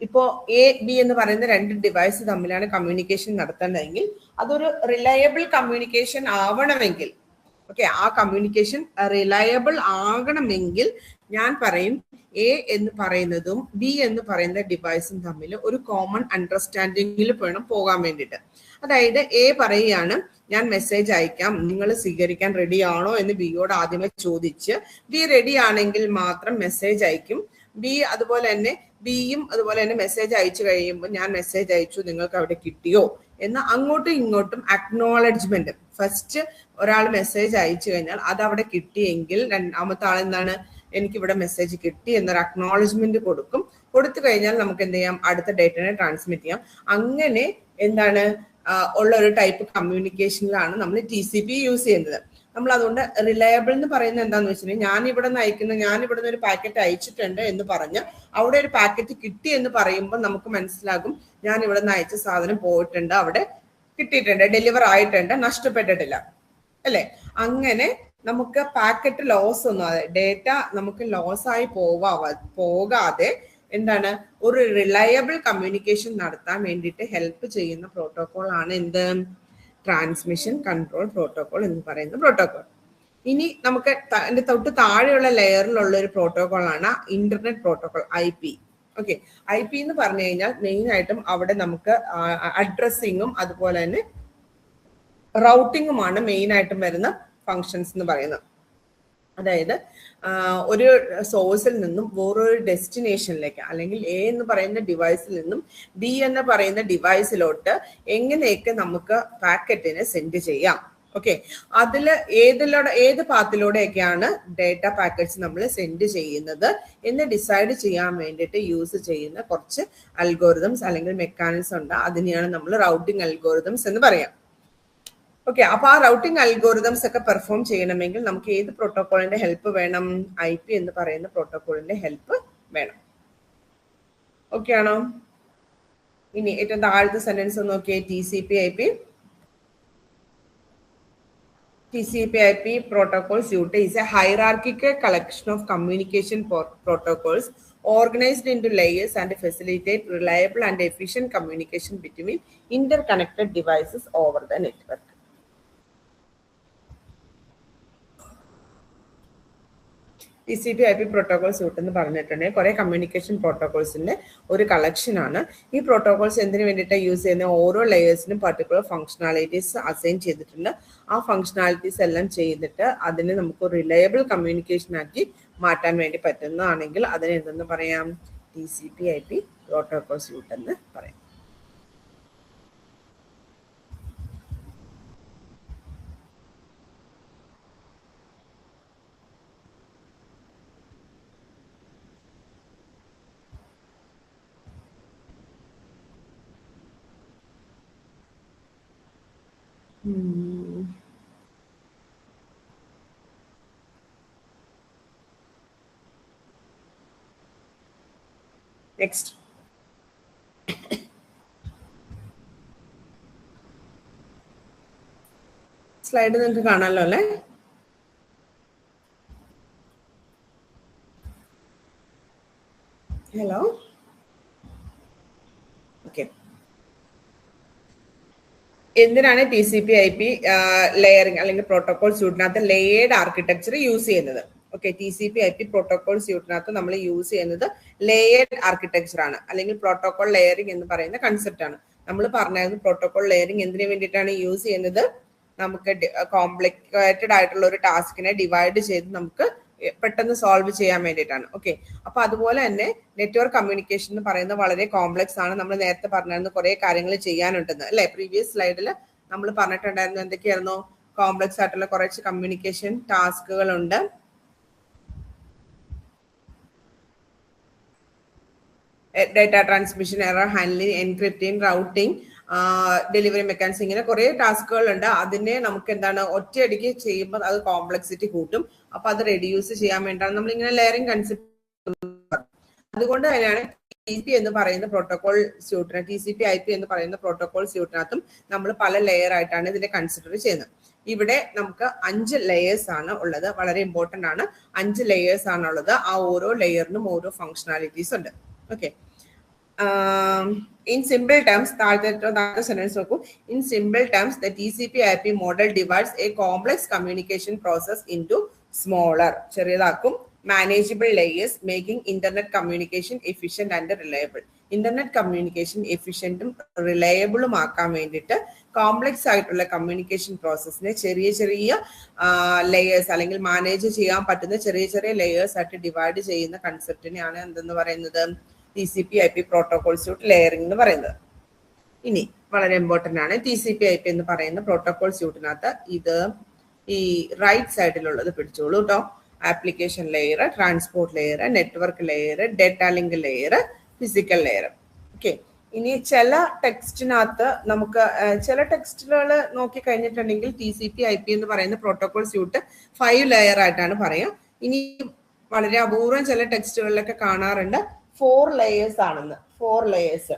ഇപ്പോ A-B എന്ന് പറയുന്ന രണ്ട് ഡിവൈസ് തമ്മിലാണ് കമ്മ്യൂണിക്കേഷൻ നടത്തേണ്ടതെങ്കിൽ അതൊരു റിലയബിൾ കമ്മ്യൂണിക്കേഷൻ ആവണമെങ്കിൽ, ഓക്കെ, ആ കമ്മ്യൂണിക്കേഷൻ റിലയബിൾ ആകണമെങ്കിൽ ഞാൻ പറയും A എന്ന് പറയുന്നതും B എന്ന് പറയുന്ന ഡിവൈസും തമ്മിൽ ഒരു കോമൺ അണ്ടർസ്റ്റാൻഡിങ്ങിൽ വേണം പോകാൻ വേണ്ടിയിട്ട്. അതായത് A പറയുകയാണ് ഞാൻ മെസ്സേജ് അയക്കാം, നിങ്ങൾ സ്വീകരിക്കാൻ റെഡി ആണോ എന്ന് ബിയോട് ആദ്യമേ ചോദിച്ച് B റെഡി ആണെങ്കിൽ മാത്രം മെസ്സേജ് അയക്കും. അതുപോലെ തന്നെ ബിയും അതുപോലെ തന്നെ മെസ്സേജ് അയച്ചു കഴിയുമ്പോൾ ഞാൻ മെസ്സേജ് അയച്ചു, നിങ്ങൾക്ക് അവിടെ കിട്ടിയോ എന്ന് അങ്ങോട്ടും ഇങ്ങോട്ടും അക്നോളജ്മെന്റ്. ഫസ്റ്റ് ഒരാൾ മെസ്സേജ് അയച്ചു കഴിഞ്ഞാൽ അത് അവിടെ കിട്ടിയെങ്കിൽ രണ്ടാമത്തെ ആൾ എന്താണ്, എനിക്കിവിടെ മെസ്സേജ് കിട്ടി എന്നൊരു അക്നോളജ്മെന്റ് കൊടുക്കും. കൊടുത്തു കഴിഞ്ഞാൽ നമുക്ക് എന്ത് ചെയ്യാം? അടുത്ത ഡേറ്റനെ ട്രാൻസ്മിറ്റ് ചെയ്യാം. അങ്ങനെ എന്താണ് ഉള്ള ഒരു ടൈപ്പ് കമ്മ്യൂണിക്കേഷനിലാണ് നമ്മൾ TCP യൂസ് ചെയ്യുന്നത്. നമ്മൾ അതുകൊണ്ട് റിലയബിൾ എന്ന് പറയുന്നത് എന്താന്ന് വെച്ചിട്ടുണ്ടെങ്കിൽ, ഞാൻ ഇവിടെ നിന്ന് ഒരു പാക്കറ്റ് അയച്ചിട്ടുണ്ട് എന്ന് പറഞ്ഞ് അവിടെ ഒരു പാക്കറ്റ് കിട്ടി എന്ന് പറയുമ്പോൾ നമുക്ക് മനസ്സിലാകും ഞാൻ ഇവിടെ നിന്ന് അയച്ച സാധനം പോയിട്ടുണ്ട്, അവിടെ കിട്ടിയിട്ടുണ്ട്, ഡെലിവർ ആയിട്ടുണ്ട്, നഷ്ടപ്പെട്ടിട്ടില്ല, അല്ലെ? അങ്ങനെ നമുക്ക് പാക്കറ്റ് ലോസ് ഒന്നും, ഡേറ്റ നമുക്ക് ലോസ് ആയി പോകാതെ എന്താണ് ഒരു റിലയബിൾ കമ്മ്യൂണിക്കേഷൻ നടത്താൻ വേണ്ടിയിട്ട് ഹെൽപ്പ് ചെയ്യുന്ന പ്രോട്ടോകോൾ ആണ് എന്ത്? ട്രാൻസ്മിഷൻ കൺട്രോൾ പ്രോട്ടോകോൾ എന്ന് പറയുന്ന പ്രോട്ടോകോൾ. ഇനി നമുക്ക് അതിന്റെ തൊട്ട് താഴെയുള്ള ലെയറിലുള്ള ഒരു പ്രോട്ടോകോൾ ആണ് internet protocol, IP. Okay, IP എന്ന് പറഞ്ഞു കഴിഞ്ഞാൽ മെയിൻ ആയിട്ടും അവിടെ നമുക്ക് അഡ്രസ്സിങ്ങും അതുപോലെ തന്നെ റൗട്ടിങ്ങുമാണ് മെയിൻ ആയിട്ടും വരുന്ന ഫങ്ഷൻസ് എന്ന് പറയുന്നത്. അതായത് ഒരു സോഴ്സിൽ നിന്നും വേറൊരു ഡെസ്റ്റിനേഷനിലേക്ക് അല്ലെങ്കിൽ A എന്ന് പറയുന്ന ഡിവൈസിൽ നിന്നും B എന്ന് പറയുന്ന ഡിവൈസിലോട്ട് എങ്ങനെയൊക്കെ നമുക്ക് പാക്കറ്റിനെ സെൻഡ് ചെയ്യാം. ഓക്കെ, അതില് ഏത് പാത്തിലൂടെയൊക്കെയാണ് ഡേറ്റ പാക്കറ്റ്സ് നമ്മൾ സെൻഡ് ചെയ്യുന്നത് എന്ന് ഡിസൈഡ് ചെയ്യാൻ വേണ്ടിയിട്ട് യൂസ് ചെയ്യുന്ന കുറച്ച് അൽഗോരിതംസ് അല്ലെങ്കിൽ മെക്കാനിസം ഉണ്ട്. അതിനെയാണ് നമ്മൾ റൗട്ടിംഗ് അൽഗോരിതംസ് എന്ന് പറയാം. ഓക്കെ, അപ്പൊ ആ റൗട്ടിംഗ് അൽഗോരിതംസ് ഒക്കെ പെർഫോം ചെയ്യണമെങ്കിൽ നമുക്ക് ഏത് പ്രോട്ടോകോളിന്റെ ഹെൽപ്പ് വേണം? IP എന്ന് പറയുന്ന പ്രോട്ടോകോളിന്റെ ഹെൽപ്പ് വേണം. ഓക്കെ ആണോ? ഇനി ഏറ്റവും താഴത്തെ സെന്റൻസ് നോക്കിയേ. TCP/IP protocol suite is a hierarchical collection of communication protocols organized into layers and facilitate reliable and efficient communication between interconnected devices over the network. TCP/IP protocol suite എന്ന് പറഞ്ഞിട്ടുണ്ടെങ്കിൽ കുറെ communication പ്രോട്ടോകോൾസിന്റെ ഒരു collection ആണ്. ഈ protocols എന്തിനു വേണ്ടിയിട്ടാണ് use ചെയ്യുന്നത്? ഓരോ ലെയേഴ്സിനും പർട്ടിക്കുലർ ഫംഗ്ഷനാലിറ്റീസ് അസൈൻ ചെയ്തിട്ടുണ്ട്. ആ ഫംഗ്ഷനാലിറ്റീസ് എല്ലാം ചെയ്തിട്ട് അതിനെ നമുക്ക് റിലയബിൾ കമ്മ്യൂണിക്കേഷൻ ആക്കി മാറ്റാൻ വേണ്ടി പറ്റുന്നതാണെങ്കിൽ അതിനെ എന്തെന്ന് പറയാം? TCP/IP പ്രോട്ടോകോൾ സ്യൂട്ട് എന്ന് പറയാം. നെക്സ്റ്റ് സ്ലൈഡ് നിങ്ങൾക്ക് കാണാമല്ലോ അല്ലേ? Hello, okay. എന്തിനാണ് TCP/IP ലെയറിംഗ് അല്ലെങ്കിൽ പ്രോട്ടോകോൾ സ്യൂട്ടിനകത്ത് ലേയേർഡ് ആർക്കിടെക്ചർ യൂസ് ചെയ്യുന്നത്? ഓക്കെ, TCP/IP പ്രോട്ടോകോൾ സ്യൂട്ടിനകത്ത് നമ്മൾ യൂസ് ചെയ്യുന്നത് ലേയേർഡ് ആർക്കിടെക്ചർ ആണ്, അല്ലെങ്കിൽ പ്രോട്ടോകോൾ ലെയറിംഗ് എന്ന് പറയുന്ന കൺസെപ്റ്റ് ആണ്. നമ്മൾ പറഞ്ഞായിരുന്നു പ്രോട്ടോകോൾ ലെയറിംഗ് എന്തിനു വേണ്ടിയിട്ടാണ് യൂസ് ചെയ്യുന്നത്? നമുക്ക് കോംപ്ലിക്കേറ്റഡ് ആയിട്ടുള്ള ഒരു ടാസ്കിനെ ഡിവൈഡ് ചെയ്ത് നമുക്ക് പെട്ടെന്ന് സോൾവ് ചെയ്യാൻ വേണ്ടിയിട്ടാണ്. ഓക്കെ, അപ്പൊ അതുപോലെ തന്നെ നെറ്റ്വർക്ക് കമ്മ്യൂണിക്കേഷൻ എന്ന് പറയുന്നത് വളരെ കോംപ്ലക്സ് ആണ്. നമ്മൾ നേരത്തെ പറഞ്ഞിരുന്നു കുറെ കാര്യങ്ങൾ ചെയ്യാനുണ്ടെന്ന് അല്ലെ? പ്രീവിയസ് സ്ലൈഡിൽ നമ്മൾ പറഞ്ഞിട്ടുണ്ടായിരുന്നു എന്തൊക്കെയായിരുന്നു കോംപ്ലക്സ് ആയിട്ടുള്ള കുറച്ച് കമ്മ്യൂണിക്കേഷൻ ടാസ്കുകൾ ഉണ്ട്. Data transmission, error handling, encrypting, routing, delivery mechanism, ഇങ്ങനെ കുറെ ടാസ്കുകൾ ഉണ്ട്. അതിനെ നമുക്ക് എന്താണ് ഒറ്റയടിക്ക് ചെയ്യുമ്പോൾ അത് കോംപ്ലക്സിറ്റി കൂട്ടും. അപ്പൊ അത് റെഡ്യൂസ് ചെയ്യാൻ വേണ്ടിയാണ് നമ്മൾ ഇങ്ങനെ ലെയറിംഗ് കൺസെപ്റ്റ്. അതുകൊണ്ട് തന്നെയാണ് TCP എന്ന് പറയുന്ന പ്രോട്ടോകോൾ സ്യൂട്ടിന്, TCP/IP എന്ന് പറയുന്ന പ്രോട്ടോകോൾ സ്യൂട്ടിനകത്തും നമ്മൾ പല ലെയർ ആയിട്ടാണ് ഇതിനെ കൺസിഡർ ചെയ്യുന്നത്. ഇവിടെ നമുക്ക് 5 ലെയേഴ്സ് ആണ് ഉള്ളത്. വളരെ ഇമ്പോർട്ടന്റ് ആണ്. 5 ലെയേഴ്സ് ആണുള്ളത്. ആ ഓരോ ലെയറിനും ഓരോ ഫങ്ഷണാലിറ്റീസ് ഉണ്ട്. Okay, in simple terms, in simple terms, the TCP/IP model divides a complex communication process into smaller, manageable layers, making internet communication efficient and reliable. Internet communication efficient and reliable ആക്കാൻ വേണ്ടിയിട്ട് complex ആയിട്ടുള്ള communication പ്രോസസ്സിനെ ചെറിയ ചെറിയ layers അല്ലെങ്കിൽ manage ചെയ്യാൻ പറ്റുന്ന ചെറിയ ചെറിയ ലെയേഴ്സ് ആയിട്ട് ഡിവൈഡ് ചെയ്യുന്ന കൺസെപ്റ്റിനെയാണ് എന്തെന്ന് പറയുന്നത്? TCP/IP പ്രോട്ടോകോൾ സ്യൂട്ട് ലെയറിംഗ് എന്ന് പറയുന്നത്. ഇനി വളരെ ഇമ്പോർട്ടന്റ് ആണ് TCP/IP എന്ന് പറയുന്ന പ്രോട്ടോകോൾ സ്യൂട്ടിനകത്ത് ഇത് ഈ റൈറ്റ് സൈഡിലുള്ളത് പിടിച്ചോളൂ കേട്ടോ. Application layer, transport layer, network layer, data link layer, physical layer. Okay, ഇനി ചില ടെക്സ്റ്റിനകത്ത് നമുക്ക് ചില ടെക്സ്റ്റുകൾ നോക്കി കഴിഞ്ഞിട്ടുണ്ടെങ്കിൽ TCP/IP എന്ന് പറയുന്ന പ്രോട്ടോകോൾ സ്യൂട്ട് 5 ലെയർ ആയിട്ടാണ് പറയാം. ഇനി വളരെ അപൂർവം ചില ടെക്സ്റ്റുകളിലൊക്കെ കാണാറുണ്ട് 4 ലെയേഴ്സ് ആണെന്ന്. 4 ലെയേഴ്സ്.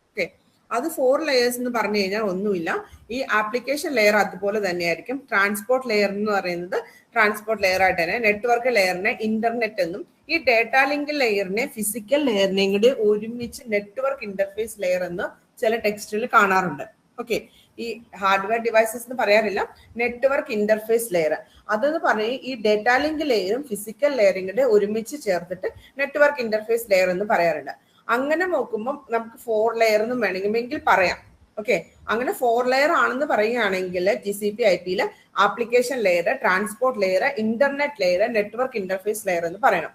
ഓക്കെ, അത് 4 ലെയേഴ്സ് എന്ന് പറഞ്ഞു കഴിഞ്ഞാൽ ഒന്നുമില്ല. ഈ ആപ്ലിക്കേഷൻ ലെയർ അതുപോലെ തന്നെയായിരിക്കും. ട്രാൻസ്പോർട്ട് ലെയർ എന്ന് പറയുന്നത് ട്രാൻസ്പോർട്ട് ലെയർ ആയിട്ട് തന്നെ, നെറ്റ്വർക്ക് ലെയറിനെ ഇന്റർനെറ്റ് എന്നും, ഈ ഡേറ്റ ലിങ്ക് ലെയറിനെ ഫിസിക്കൽ ലെയറിനെയും കൂടി ഒരുമിച്ച് നെറ്റ്വർക്ക് ഇന്റർഫേസ് ലെയർ എന്ന് ചില ടെക്സ്റ്റിൽ കാണാറുണ്ട്. ഓക്കെ, ഈ ഹാർഡ്വെയർ ഡിവൈസസ് എന്ന് പറയാറില്ല, നെറ്റ്വർക്ക് ഇന്റർഫേസ് ലെയർ അതെന്ന് പറയും. ഈ ഡേറ്റ ലിങ്ക് ലെയറും ഫിസിക്കൽ ലെയറും കൂടെ ഒരുമിച്ച് ചേർത്തിട്ട് നെറ്റ്വർക്ക് ഇന്റർഫേസ് ലെയർ എന്ന് പറയാറുണ്ട്. അങ്ങനെ നോക്കുമ്പോൾ നമുക്ക് 4 ലെയർ എന്നും വേണമെങ്കിൽ പറയാം. ഓക്കെ, അങ്ങനെ 4 ലെയർ ആണെന്ന് പറയുകയാണെങ്കിൽ TCP/IPയിൽ application layer, transport layer, internet layer, network interface layer എന്ന് പറയണം.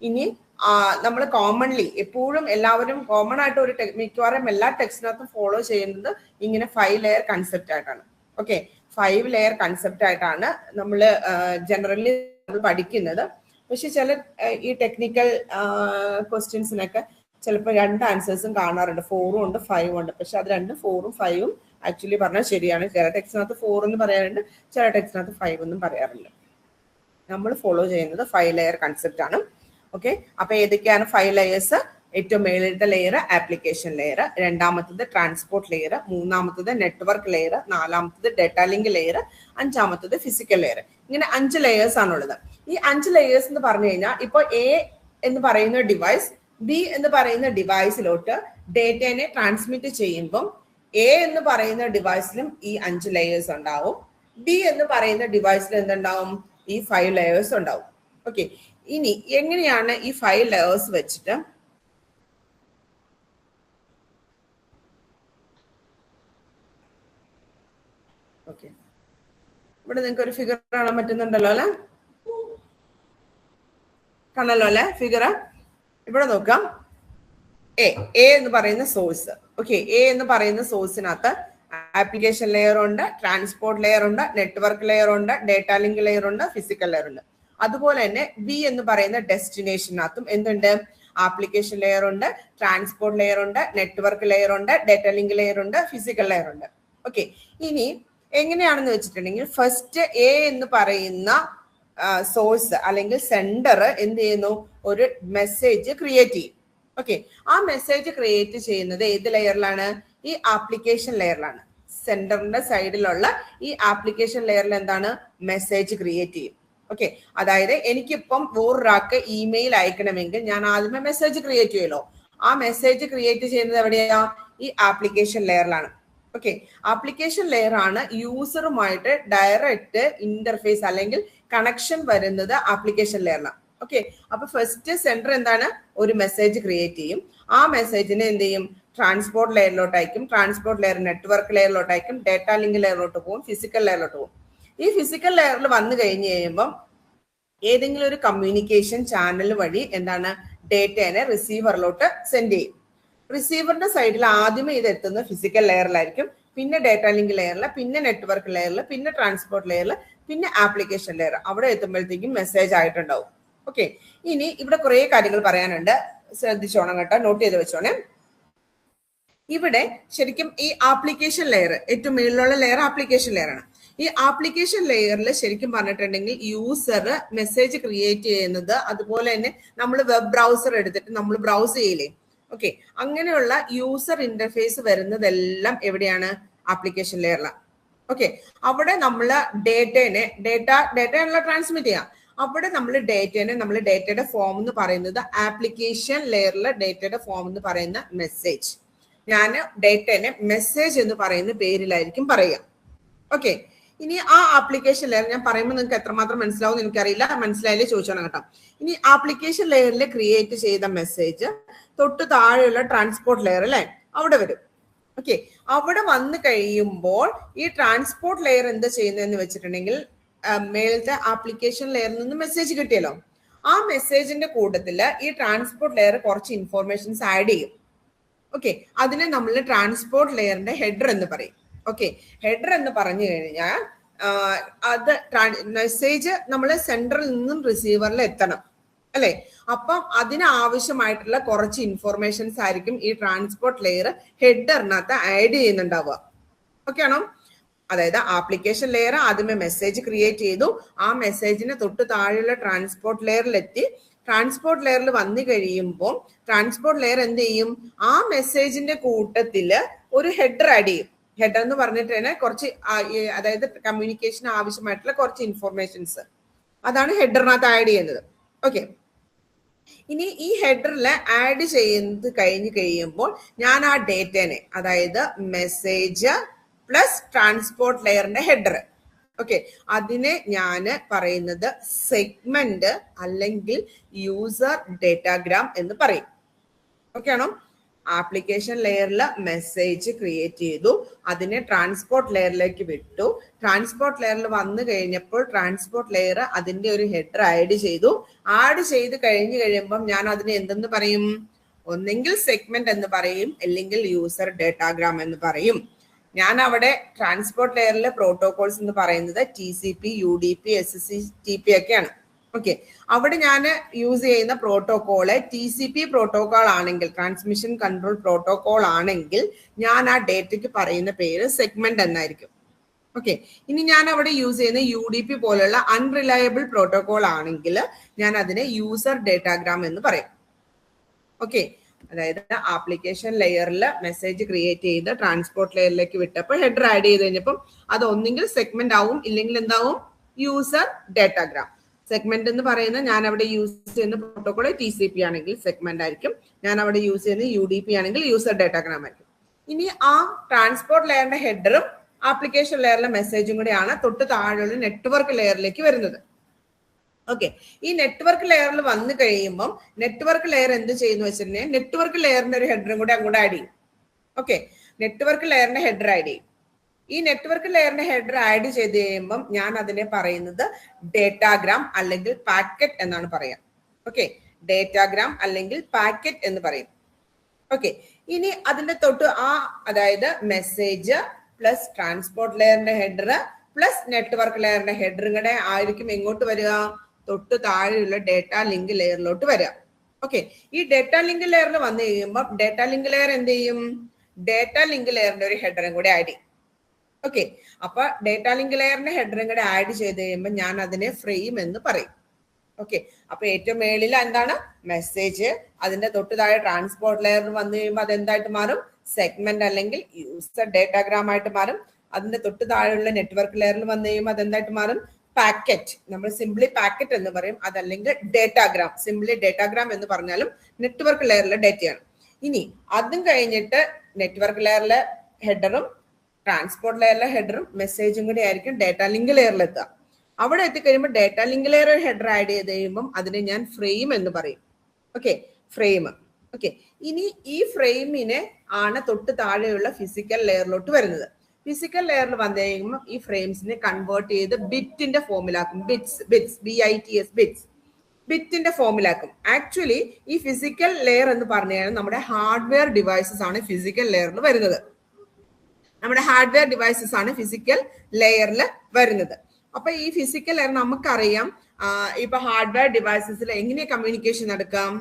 ഇനി നമ്മൾ കോമൺലി എപ്പോഴും എല്ലാവരും കോമൺ ആയിട്ട് ഒരു മിക്കവാറും എല്ലാ ടെക്സ്റ്റിനകത്തും ഫോളോ ചെയ്യുന്നത് ഇങ്ങനെ 5 ലെയർ കൺസെപ്റ്റ് ആയിട്ടാണ്. ഓക്കെ, 5 ലെയർ കൺസെപ്റ്റ് ആയിട്ടാണ് നമ്മൾ ജനറലി പഠിക്കുന്നത്. പക്ഷെ ചില ഈ ടെക്നിക്കൽ ക്വസ്റ്റ്യൻസിനൊക്കെ ചിലപ്പോൾ 2 ആൻസേഴ്സും കാണാറുണ്ട്. 4ഉം ഉണ്ട് 5ഉം ഉണ്ട്. പക്ഷെ അത് 2, 4ഉം 5ഉം ആക്ച്വലി പറഞ്ഞാൽ ശരിയാണ്. ചില ടെക്സ്റ്റിനകത്ത് 4 എന്ന് പറയാറുണ്ട്, ചില ടെക്സ്റ്റിനകത്ത് 5 എന്നും പറയാറില്ല. നമ്മൾ ഫോളോ ചെയ്യുന്നത് 5 ലെയർ കൺസെപ്റ്റ് ആണ്. ഓക്കെ, അപ്പൊ ഏതൊക്കെയാണ് 5 ലെയേഴ്സ്? ഏറ്റവും മേളിലത്തെ ലെയർ ആപ്ലിക്കേഷൻ ലെയർ, രണ്ടാമത്തത് ട്രാൻസ്പോർട്ട് ലെയർ, മൂന്നാമത്തത് നെറ്റ്വർക്ക് ലെയർ, നാലാമത്തത് ഡേറ്റ ലിങ്ക് ലെയർ, അഞ്ചാമത്തത് ഫിസിക്കൽ ലെയർ. ഇങ്ങനെ 5 ലെയേഴ്സ് ആണുള്ളത്. ഈ 5 ലെയേഴ്സ് എന്ന് പറഞ്ഞു കഴിഞ്ഞാൽ ഇപ്പൊ A എന്ന് പറയുന്ന ഡിവൈസ് B എന്ന് പറയുന്ന ഡിവൈസിലോട്ട് ഡേറ്റനെ ട്രാൻസ്മിറ്റ് ചെയ്യുമ്പം A എന്ന് പറയുന്ന ഡിവൈസിലും ഈ 5 ലെയേഴ്സ് ഉണ്ടാവും. B എന്ന് പറയുന്ന ഡിവൈസിൽ എന്തുണ്ടാവും? ഈ 5 ലെയേഴ്സ് ഉണ്ടാവും. ഓക്കെ, ഇനി എങ്ങനെയാണ് ഈ 5 ലെയേഴ്സ് വെച്ചിട്ട് ഓക്കെ, ഇവിടെ നിങ്ങൾക്ക് ഒരു ഫിഗർ കാണാൻ പറ്റുന്നുണ്ടല്ലോ അല്ലെ? കാണല്ലോ അല്ലെ ഫിഗർ? ഇവിടെ നോക്കാം. എ എന്ന് പറയുന്ന സോഴ്സ്. ഓക്കെ, എ എന്ന് പറയുന്ന സോഴ്സിനകത്ത് ആപ്ലിക്കേഷൻ ലെയർ ഉണ്ട്, ട്രാൻസ്പോർട്ട് ലെയർ ഉണ്ട്, നെറ്റ്വർക്ക് ലെയർ ഉണ്ട്, ഡേറ്റ ലിങ്ക് ലെയർ ഉണ്ട്, ഫിസിക്കൽ ലെയർ ഉണ്ട്. അതുപോലെ തന്നെ ബി എന്ന് പറയുന്ന ഡെസ്റ്റിനേഷനകത്തും എന്തുണ്ട്? ആപ്ലിക്കേഷൻ ലെയർ ഉണ്ട്, ട്രാൻസ്പോർട്ട് ലെയർ ഉണ്ട്, നെറ്റ്വർക്ക് ലെയർ ഉണ്ട്, ഡേറ്റ ലിങ്ക് ലെയർ ഉണ്ട്, ഫിസിക്കൽ ലെയർ ഉണ്ട്. ഓക്കെ, ഇനി എങ്ങനെയാണെന്ന് വെച്ചിട്ടുണ്ടെങ്കിൽ ഫസ്റ്റ് എ എന്ന് പറയുന്ന സോഴ്സ് അല്ലെങ്കിൽ സെൻഡർ എന്ത് ചെയ്യുന്നു, ഒരു മെസ്സേജ് ക്രിയേറ്റ് ചെയ്യും. ഓക്കെ, ആ മെസ്സേജ് ക്രിയേറ്റ് ചെയ്യുന്നത് ഏത് ലെയറിലാണ്? ഈ ആപ്ലിക്കേഷൻ ലെയറിലാണ്. സെൻഡറിന്റെ സൈഡിലുള്ള ഈ ആപ്ലിക്കേഷൻ ലെയറിൽ എന്താണ്, മെസ്സേജ് ക്രിയേറ്റ് ചെയ്യും. ഓക്കെ, അതായത് എനിക്കിപ്പം വേറൊരാൾക്ക് ഇമെയിൽ അയക്കണമെങ്കിൽ ഞാൻ ആദ്യമേ മെസ്സേജ് ക്രിയേറ്റ് ചെയ്യുമല്ലോ. ആ മെസ്സേജ് ക്രിയേറ്റ് ചെയ്യുന്നത് എവിടെയാ? ഈ ആപ്ലിക്കേഷൻ ലെയറിലാണ്. ഓക്കെ, ആപ്ലിക്കേഷൻ ലെയർ ആണ് യൂസറുമായിട്ട് ഡയറക്റ്റ് ഇന്റർഫേസ് അല്ലെങ്കിൽ കണക്ഷൻ വരുന്നത് ആപ്ലിക്കേഷൻ ലെയറിലാണ്. ഓക്കെ, അപ്പൊ ഫസ്റ്റ് സെൻഡർ എന്താണ്, ഒരു മെസ്സേജ് ക്രിയേറ്റ് ചെയ്യും. ആ മെസ്സേജിനെ എന്ത് ചെയ്യും, ട്രാൻസ്പോർട്ട് ലെയറിലോട്ട് അയക്കും. ട്രാൻസ്പോർട്ട് ലെയർ നെറ്റ്വർക്ക് ലെയറിലോട്ട് അയക്കും. ഡേറ്റ ലിങ്ക് ലെയറിലോട്ട് പോകും. ഫിസിക്കൽ ലെയറിലോട്ട് പോകും. ഈ ഫിസിക്കൽ ലെയറിൽ വന്നു കഴിഞ്ഞ് കഴിയുമ്പം ഏതെങ്കിലും ഒരു കമ്മ്യൂണിക്കേഷൻ ചാനൽ വഴി എന്താണ്, ഡേറ്റനെ റിസീവറിലോട്ട് സെൻഡ് ചെയ്യും. റിസീവറിന്റെ സൈഡിൽ ആദ്യമേ ഇത് എത്തുന്നത് ഫിസിക്കൽ ലെയറിലായിരിക്കും, പിന്നെ ഡേറ്റ ലിങ്ക് ലെയറിൽ, പിന്നെ നെറ്റ്വർക്ക് ലെയറിൽ, പിന്നെ ട്രാൻസ്പോർട്ട് ലെയറിൽ, പിന്നെ ആപ്ലിക്കേഷൻ ലെയർ. അവിടെ എത്തുമ്പോഴത്തേക്കും മെസ്സേജ് ആയിട്ടുണ്ടാവും. ഓക്കെ, ഇനി ഇവിടെ കുറെ കാര്യങ്ങൾ പറയാനുണ്ട്, ശ്രദ്ധിച്ചോണം കേട്ടോ, നോട്ട് ചെയ്ത് വെച്ചോണേ. ഇവിടെ ശരിക്കും ഈ ആപ്ലിക്കേഷൻ ലെയർ, ഏറ്റവും മുകളിലുള്ള ലെയർ ആപ്ലിക്കേഷൻ ലെയർ ആണ്. ഈ ആപ്ലിക്കേഷൻ ലെയറിൽ ശരിക്കും പറഞ്ഞിട്ടുണ്ടെങ്കിൽ യൂസർ മെസ്സേജ് ക്രിയേറ്റ് ചെയ്യുന്നത്, അതുപോലെ തന്നെ നമ്മൾ വെബ് ബ്രൗസർ എടുത്തിട്ട് നമ്മൾ ബ്രൗസ് ചെയ്യില്ലേ, ഓക്കെ, അങ്ങനെയുള്ള യൂസർ ഇന്റർഫേസ് വരുന്നതെല്ലാം എവിടെയാണ്? ആപ്ലിക്കേഷൻ ലെയറിലാണ്. ഓക്കെ, അവിടെ നമ്മൾ ഡേറ്റയാണല്ലോ ട്രാൻസ്മിറ്റ് ചെയ്യാം. അവിടെ നമ്മൾ ഡേറ്റയുടെ ഫോം എന്ന് പറയുന്നത് ആപ്ലിക്കേഷൻ ലെയറിലെ ഡേറ്റയുടെ ഫോം എന്ന് പറയുന്ന മെസ്സേജ്, ഞാൻ ഡേറ്റനെ മെസ്സേജ് എന്ന് പറയുന്ന പേരിലായിരിക്കും പറയുക. ഓക്കെ, ഇനി ആ ആപ്ലിക്കേഷൻ ലെയർ ഞാൻ പറയുമ്പോൾ നിങ്ങൾക്ക് എത്രമാത്രം മനസ്സിലാവും എനിക്കറിയില്ല, മനസ്സിലായാലേ ചോദിച്ചോണം കേട്ടോ. ഇനി ആപ്ലിക്കേഷൻ ലെയറിൽ ക്രിയേറ്റ് ചെയ്ത മെസ്സേജ് തൊട്ട് താഴെയുള്ള ട്രാൻസ്പോർട്ട് ലെയർ അല്ലേ, അവിടെ വരും. ഓക്കെ, അവിടെ വന്നു കഴിയുമ്പോൾ ഈ ട്രാൻസ്പോർട്ട് ലെയർ എന്താ ചെയ്യുന്നതെന്ന് വെച്ചിട്ടുണ്ടെങ്കിൽ, മേളത്തെ ആപ്ലിക്കേഷൻ ലെയറിൽ നിന്ന് മെസ്സേജ് കിട്ടിയല്ലോ, ആ മെസ്സേജിന്റെ കൂട്ടത്തില് ഈ ട്രാൻസ്പോർട്ട് ലെയർ കുറച്ച് ഇൻഫോർമേഷൻസ് ആഡ് ചെയ്യും. ഓക്കെ, അതിനെ നമ്മൾ ട്രാൻസ്പോർട്ട് ലെയറിന്റെ ഹെഡർ എന്ന് പറയും. ഓക്കെ, ഹെഡർ എന്ന് പറഞ്ഞു കഴിഞ്ഞാൽ അത് മെസ്സേജ് നമ്മൾ സെൻട്രൽ നിന്നും റിസീവറിൽ എത്തണം അല്ലെ, അപ്പം അതിന് ആവശ്യമായിട്ടുള്ള കുറച്ച് ഇൻഫോർമേഷൻസ് ആയിരിക്കും ഈ ട്രാൻസ്പോർട്ട് ലെയർ ഹെഡറിനകത്ത് ആഡ് ചെയ്യുന്നുണ്ടാവുക. ഓക്കെ ആണോ? അതായത് ആപ്ലിക്കേഷൻ ലെയർ ആദ്യമേ മെസ്സേജ് ക്രിയേറ്റ് ചെയ്തു, ആ മെസ്സേജിന് തൊട്ട് താഴെയുള്ള ട്രാൻസ്പോർട്ട് ലെയറിലെത്തി. ട്രാൻസ്പോർട്ട് ലെയറിൽ വന്നു കഴിയുമ്പോൾ ട്രാൻസ്പോർട്ട് ലെയർ എന്ത് ചെയ്യും, ആ മെസ്സേജിന്റെ കൂട്ടത്തില് ഒരു ഹെഡർ ആഡ് ചെയ്യും. ഹെഡർ എന്ന് പറഞ്ഞിട്ട് തന്നെ കുറച്ച്, അതായത് കമ്മ്യൂണിക്കേഷൻ ആവശ്യമായിട്ടുള്ള കുറച്ച് ഇൻഫോർമേഷൻസ്, അതാണ് ഹെഡറിനകത്ത് ആഡ് ചെയ്യുന്നത്. ഓക്കെ, ഇനി ഈ ഹെഡറിൽ ആഡ് ചെയ്യുന്നത് കഴിഞ്ഞ് കഴിയുമ്പോൾ ഞാൻ ആ ഡേറ്റനെ, അതായത് മെസ്സേജ് പ്ലസ് ട്രാൻസ്പോർട്ട് ലെയറിന്റെ ഹെഡർ, ഓക്കെ, അതിനെ ഞാൻ പറയുന്നത് സെഗ്മെന്റ് അല്ലെങ്കിൽ യൂസർ ഡേറ്റാഗ്രാം എന്ന് പറയും. ഓക്കെ ആണോ? ആപ്ലിക്കേഷൻ ലെയറിൽ മെസ്സേജ് ക്രിയേറ്റ് ചെയ്തു, അതിനെ ട്രാൻസ്പോർട്ട് ലെയറിലേക്ക് വിട്ടു. ട്രാൻസ്പോർട്ട് ലെയറിൽ വന്നു കഴിഞ്ഞപ്പോൾ ട്രാൻസ്പോർട്ട് ലെയർ അതിന്റെ ഒരു ഹെഡർ ആഡ് ചെയ്തു. ആഡ് ചെയ്ത് കഴിഞ്ഞ് കഴിയുമ്പം ഞാൻ അതിനെ എന്തെന്ന് പറയും? ഒന്നെങ്കിൽ സെഗ്മെന്റ് എന്ന് പറയും, അല്ലെങ്കിൽ യൂസർ ഡേറ്റാഗ്രാം എന്ന് പറയും. ഞാൻ അവിടെ ട്രാൻസ്പോർട്ട് ലെയറിലെ പ്രോട്ടോകോൾസ് എന്ന് പറയുന്നത് TCP, UDP, SSTP ഒക്കെയാണ്. ഓക്കെ, അവിടെ ഞാൻ യൂസ് ചെയ്യുന്ന പ്രോട്ടോകോള് TCP പ്രോട്ടോകോൾ ആണെങ്കിൽ, ട്രാൻസ്മിഷൻ കൺട്രോൾ പ്രോട്ടോകോൾ ആണെങ്കിൽ, ഞാൻ ആ ഡേറ്റയ്ക്ക് പറയുന്ന പേര് സെഗ്മെന്റ് എന്നായിരിക്കും. ഓക്കെ, ഇനി ഞാൻ അവിടെ യൂസ് ചെയ്യുന്ന UDP പോലുള്ള അൺറിലയബിൾ പ്രോട്ടോകോൾ ആണെങ്കിൽ ഞാൻ അതിനെ യൂസർ ഡേറ്റാഗ്രാം എന്ന് പറയും. ഓക്കെ, അതായത് ആപ്ലിക്കേഷൻ ലെയറിൽ മെസ്സേജ് ക്രിയേറ്റ് ചെയ്ത് ട്രാൻസ്പോർട്ട് ലെയറിലേക്ക് വിട്ടപ്പോൾ ഹെഡർ ആഡ് ചെയ്ത് കഴിഞ്ഞപ്പം അത് ഒന്നെങ്കിൽ സെഗ്മെന്റ് ആവും, ഇല്ലെങ്കിൽ എന്താവും? User datagram. സെഗ്മെന്റ് എന്ന് പറയുന്ന ഞാൻ അവിടെ യൂസ് ചെയ്യുന്ന പ്രോട്ടോകോൾ TCP ആണെങ്കിൽ സെഗ്മെന്റ് ആയിരിക്കും, ഞാൻ അവിടെ യൂസ് ചെയ്യുന്ന UDP ആണെങ്കിൽ യൂസർ ഡേറ്റാഗ്രാം ആയിരിക്കും. ഇനി ആ ട്രാൻസ്പോർട്ട് ലെയറിന്റെ ഹെഡറും ആപ്ലിക്കേഷൻ ലെയറിലെ മെസ്സേജും കൂടെയാണ് തൊട്ട് താഴെയുള്ള നെറ്റ്വർക്ക് ലെയറിലേക്ക് വരുന്നത്. ഓക്കെ, ഈ നെറ്റ്വർക്ക് ലെയറിൽ വന്നു കഴിയുമ്പം നെറ്റ്വർക്ക് ലെയർ എന്ത് ചെയ്യുന്നു വെച്ചിട്ടുണ്ടെങ്കിൽ നെറ്റ്വർക്ക് ലെയറിന്റെ ഒരു ഹെഡറും കൂടെ അങ്ങോട്ട് ആഡ് ചെയ്യും. ഓക്കെ, നെറ്റ്വർക്ക് ലെയറിന്റെ ഹെഡർ ആഡ് ചെയ്യും. ഈ നെറ്റ്വർക്ക് ലെയറിന്റെ ഹെഡർ ആഡ് ചെയ്ത് കഴിയുമ്പം ഞാൻ അതിനെ പറയുന്നത് ഡേറ്റാഗ്രാം അല്ലെങ്കിൽ പാക്കറ്റ് എന്നാണ് പറയാം. ഓക്കെ, ഡേറ്റാഗ്രാം അല്ലെങ്കിൽ പാക്കറ്റ് എന്ന് പറയും. ഓക്കെ, ഇനി അതിന്റെ തൊട്ട് അതായത് മെസ്സേജ് പ്ലസ് ട്രാൻസ്പോർട്ട് ലെയറിന്റെ ഹെഡർ പ്ലസ് നെറ്റ്വർക്ക് ലെയറിന്റെ ഹെഡറും കൂടെ ആയിരിക്കും എങ്ങോട്ട് വരിക? തൊട്ട് താഴെയുള്ള ഡേറ്റ ലിങ്ക് ലെയറിലോട്ട് വരിക. ഓക്കെ, ഈ ഡേറ്റ ലിങ്ക് ലെയറിൽ വന്നു കഴിയുമ്പോൾ ഡേറ്റ ലിങ്ക് ലെയർ എന്ത് ചെയ്യും? ഡേറ്റ ലിങ്ക് ലെയറിന്റെ ഒരു ഹെഡറും കൂടെ ആഡ് ചെയ്യും. ഓക്കെ, അപ്പൊ ഡേറ്റ ലിങ്ക് ലെയറിന്റെ ഹെഡറും കൂടെ ആഡ് ചെയ്ത് കഴിയുമ്പോൾ ഞാൻ അതിനെ ഫ്രെയിം എന്ന് പറയും. ഓക്കെ, അപ്പൊ ഏറ്റവും മേളിൽ എന്താണ് മെസ്സേജ്, അതിന്റെ തൊട്ട് താഴെ ട്രാൻസ്പോർട്ട് ലെയർ വന്നു കഴിയുമ്പോൾ അതെന്തായിട്ട് മാറും, സെഗ്മെന്റ് അല്ലെങ്കിൽ യൂസർ ഡേറ്റാഗ്രാം ആയിട്ട് മാറും. അതിന്റെ തൊട്ട് താഴെയുള്ള നെറ്റ്വർക്ക് ലെയറിൽ വന്നു കഴിയുമ്പോൾ അതെന്തായിട്ട് മാറും, പാക്കറ്റ്. നമ്മൾ സിംപ്ലി പാക്കറ്റ് എന്ന് പറയും, അതല്ലെങ്കിൽ ഡേറ്റാഗ്രാം. സിംപ്ലി ഡേറ്റാഗ്രാം എന്ന് പറഞ്ഞാലും നെറ്റ്വർക്ക് ലെയറിലെ ഡേറ്റയാണ്. ഇനി അതും കഴിഞ്ഞിട്ട് നെറ്റ്വർക്ക് ലെയറിലെ ഹെഡറും ട്രാൻസ്പോർട്ട് ലെയറിലെ ഹെഡറും മെസ്സേജും കൂടി ആയിരിക്കും ഡേറ്റ ലിങ്ക് ലെയറിൽ എത്തുക. അവിടെ എത്തിക്കഴിയുമ്പോൾ data link layer header add ചെയ്ത് കഴിയുമ്പോൾ അതിനെ ഞാൻ ഫ്രെയിം എന്ന് പറയും. Okay, frame. ഓക്കെ, ഇനി ഈ ഫ്രെയിമിനെ ആണ് തൊട്ട് താഴെയുള്ള ഫിസിക്കൽ ലെയറിലോട്ട് വരുന്നത്. ഫിസിക്കൽ ലെയറിൽ വന്നു കഴിയുമ്പോൾ ഈ ഫ്രെയിംസിനെ കൺവേർട്ട് ചെയ്ത് ബിറ്റിന്റെ ഫോമിലാക്കും. ബിറ്റ്സ് BITS ബിറ്റ്സ്, ബിറ്റിന്റെ ഫോമിലാക്കും. ആക്ച്വലി ഈ ഫിസിക്കൽ ലെയർ എന്ന് പറഞ്ഞു കഴിഞ്ഞാൽ നമ്മുടെ ഹാർഡ്വെയർ ഡിവൈസസ് ആണ് ഫിസിക്കൽ ലെയറിൽ വരുന്നത്. നമ്മുടെ ഹാർഡ്വെയർ ഡിവൈസസ് ആണ് ഫിസിക്കൽ ലെയറിൽ വരുന്നത്. അപ്പൊ ഈ ഫിസിക്കൽ ലെയർ നമുക്കറിയാം, ഇപ്പൊ ഹാർഡ്വെയർ ഡിവൈസസിൽ എങ്ങനെയാ കമ്മ്യൂണിക്കേഷൻ നടക്കാം,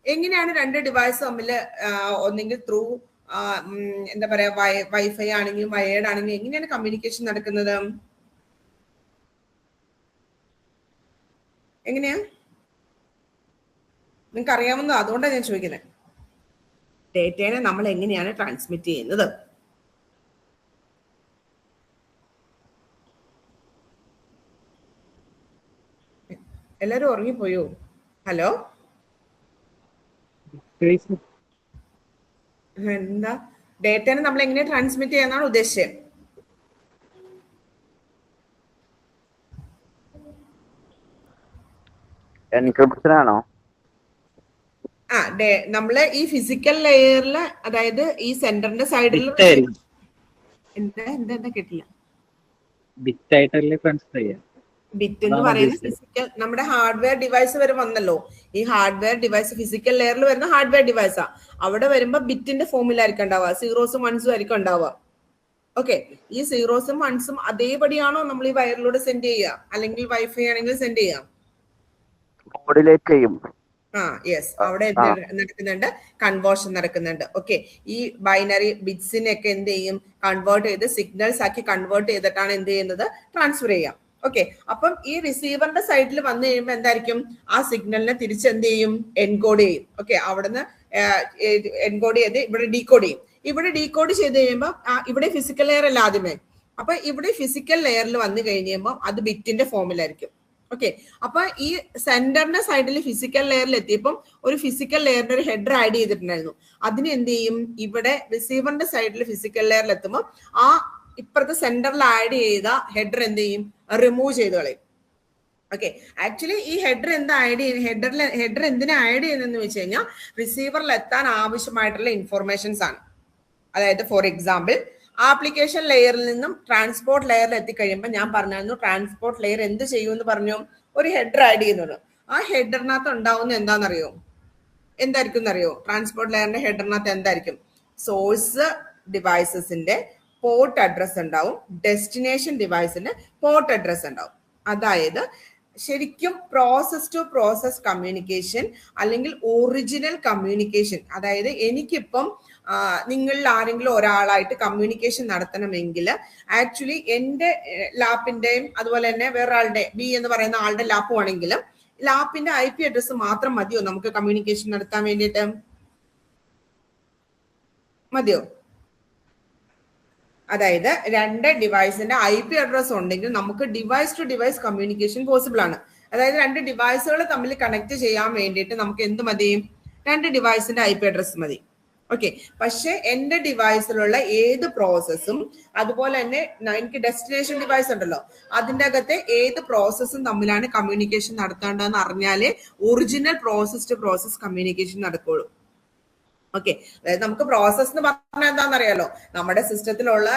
എങ്ങനെയാണ് രണ്ട് ഡിവൈസ് തമ്മിൽ ഒന്നെങ്കിൽ ത്രൂ എന്താ പറയാ വൈഫൈ ആണെങ്കിലും വയേർഡ് ആണെങ്കിലും എങ്ങനെയാണ് കമ്മ്യൂണിക്കേഷൻ നടക്കുന്നത്, എങ്ങനെയാ നിങ്ങൾക്ക് അറിയാവുന്നത്? അതുകൊണ്ടാണ് ഞാൻ ചോദിക്കുന്നത്. ഡേറ്റയെ നമ്മൾ എങ്ങനെയാണ് ട്രാൻസ്മിറ്റ് ചെയ്യുന്നത്? എല്ലാരും ഉറങ്ങിപ്പോയോ? ഹലോ, എന്താ ഡേറ്റനെ നമ്മൾ എങ്ങനെ ട്രാൻസ്മിറ്റ് ചെയ്യാന്നാണ് ഉദ്ദേശിച്ചത്? എൻക്രിപ്ഷൻ ആണോ? നമ്മള് ഈ ഫിസിക്കൽ ലെയറില്, അതായത് ഈ സെന്ററിന്റെ സൈഡിൽ എന്താ കേട്ടില്ല, ബിറ്റ് എന്ന് പറയുന്ന ഫിസിക്കൽ നമ്മുടെ ഹാർഡ്വെയർ ഡിവൈസ് വരെ വന്നല്ലോ. ഈ ഹാർഡ്വെയർ ഡിവൈസ് ഫിസിക്കൽ ലെയറിൽ വരുന്ന ഹാർഡ്വെയർ ഡിവൈസാ. അവിടെ വരുമ്പോ ബിറ്റിന്റെ ഫോമിലായിരിക്കും ഉണ്ടാവുക, സീറോസും വൺസും ആയിരിക്കും ഉണ്ടാവുക. ഓക്കെ, ഈ സീറോസും വൺസും അതേപടിയാണോ നമ്മൾ ഈ വയറിലൂടെ സെൻഡ് ചെയ്യുക, അല്ലെങ്കിൽ വൈഫൈ ആണെങ്കിൽ സെൻഡ് ചെയ്യാം? യെസ്, അവിടെ നടക്കുന്നുണ്ട്, കൺവേർഷൻ നടക്കുന്നുണ്ട്. ഓക്കെ, ഈ ബൈനറി ബിറ്റ്സിനെയൊക്കെ എന്ത് ചെയ്യും, കൺവേർട്ട് ചെയ്ത് സിഗ്നൽസ് ആക്കി കൺവേർട്ട് ചെയ്തിട്ടാണ് എന്ത് ചെയ്യുന്നത്, ട്രാൻസ്ഫർ ചെയ്യാം. ഓക്കെ, അപ്പം ഈ റിസീവറിന്റെ സൈഡിൽ വന്നു കഴിയുമ്പോൾ എന്തായിരിക്കും, ആ സിഗ്നലിനെ തിരിച്ച് എന്ത് ചെയ്യും, എൻകോഡ് ചെയ്യും. ഓക്കെ, അവിടുന്ന് എൻകോഡ് ചെയ്ത് ഇവിടെ ഡീകോഡ് ചെയ്യും. ഇവിടെ ഡീകോഡ് ചെയ്ത് കഴിയുമ്പോൾ ഇവിടെ ഫിസിക്കൽ ലെയർ അല്ല ആദ്യമേ, അപ്പൊ ഇവിടെ ഫിസിക്കൽ ലെയറിൽ വന്നു കഴിയുമ്പോൾ അത് ബിറ്റിന്റെ ഫോമിലായിരിക്കും. ഓക്കെ, അപ്പൊ ഈ സെന്ററിന്റെ സൈഡിൽ ഫിസിക്കൽ ലെയറിൽ എത്തിയപ്പം ഒരു ഫിസിക്കൽ ലെയറിന്റെ ഒരു ഹെഡർ ആഡ് ചെയ്തിട്ടുണ്ടായിരുന്നു. അതിന് എന്ത് ചെയ്യും, ഇവിടെ റിസീവറിന്റെ സൈഡിൽ ഫിസിക്കൽ ലെയറിൽ എത്തുമ്പോൾ ആ ഇപ്പുറത്തെ സെന്ററിൽ ആഡ് ചെയ്ത ഹെഡർ എന്ത് ചെയ്യും, റിമൂവ് ചെയ്ത് കളയും. ഓക്കെ, ആക്ച്വലി ഈ ഹെഡർ എന്താ ആഡ് ചെയ്യുന്നത്, ഹെഡർ എന്തിനാ ആഡ് ചെയ്യുന്നതെന്ന് വെച്ച് കഴിഞ്ഞാൽ റിസീവറിൽ എത്താൻ ആവശ്യമായിട്ടുള്ള ഇൻഫോർമേഷൻസ് ആണ്. അതായത് ഫോർ എക്സാമ്പിൾ, ആപ്ലിക്കേഷൻ ലെയറിൽ നിന്നും ട്രാൻസ്പോർട്ട് ലെയറിൽ എത്തിക്കഴിയുമ്പോൾ ഞാൻ പറഞ്ഞായിരുന്നു ട്രാൻസ്പോർട്ട് ലെയർ എന്ത് ചെയ്യുമെന്ന് പറഞ്ഞു, ഒരു ഹെഡർ ആഡ് ചെയ്യുന്നുണ്ട്. ആ ഹെഡറിനകത്ത് ഉണ്ടാവുന്ന എന്താണെന്നറിയോ, എന്തായിരിക്കും എന്നറിയോ? ട്രാൻസ്പോർട്ട് ലെയറിന്റെ ഹെഡറിനകത്ത് എന്തായിരിക്കും, സോഴ്സ് ഡിവൈസസിന്റെ പോർട്ട് അഡ്രസ് ഉണ്ടാവും, ഡെസ്റ്റിനേഷൻ ഡിവൈസിന്റെ പോർട്ട് അഡ്രസ് ഉണ്ടാവും. അതായത് ശരിക്കും പ്രോസസ് ടു പ്രോസസ് കമ്മ്യൂണിക്കേഷൻ അല്ലെങ്കിൽ ഒറിജിനൽ കമ്മ്യൂണിക്കേഷൻ. അതായത് എനിക്കിപ്പം നിങ്ങളിൽ ആരെങ്കിലും ഒരാളായിട്ട് കമ്മ്യൂണിക്കേഷൻ നടത്തണമെങ്കിൽ ആക്ച്വലി എൻ്റെ ലാപ്പിന്റെയും അതുപോലെ തന്നെ വേറൊരാളുടെ ബി എന്ന് പറയുന്ന ആളുടെ ലാപ്പും ആണെങ്കിലും ലാപ്പിന്റെ IP അഡ്രസ് മാത്രം മതിയോ നമുക്ക് കമ്മ്യൂണിക്കേഷൻ നടത്താൻ വേണ്ടിയിട്ട്? മതിയോ? അതായത് രണ്ട് ഡിവൈസിന്റെ IP അഡ്രസ് ഉണ്ടെങ്കിൽ നമുക്ക് device to device communication possible ആണ്. അതായത് രണ്ട് ഡിവൈസുകൾ തമ്മിൽ കണക്ട് ചെയ്യാൻ വേണ്ടിയിട്ട് നമുക്ക് എന്ത് മതി, രണ്ട് ഡിവൈസിന്റെ IP അഡ്രസ് മതി. ഓക്കെ, പക്ഷെ എന്റെ ഡിവൈസിലുള്ള ഏത് പ്രോസസ്സും അതുപോലെ തന്നെ എനിക്ക് ഡെസ്റ്റിനേഷൻ ഡിവൈസ് ഉണ്ടല്ലോ, അതിൻ്റെ അകത്തെ ഏത് പ്രോസസ്സും തമ്മിലാണ് കമ്മ്യൂണിക്കേഷൻ നടത്തേണ്ടതെന്ന് അറിഞ്ഞാലേ original process to process communication നടക്കുള്ളൂ. ഓക്കെ, അതായത് നമുക്ക് പ്രോസസ് എന്ന് പറഞ്ഞാൽ എന്താണെന്നറിയാലോ, നമ്മുടെ സിസ്റ്റത്തിലുള്ള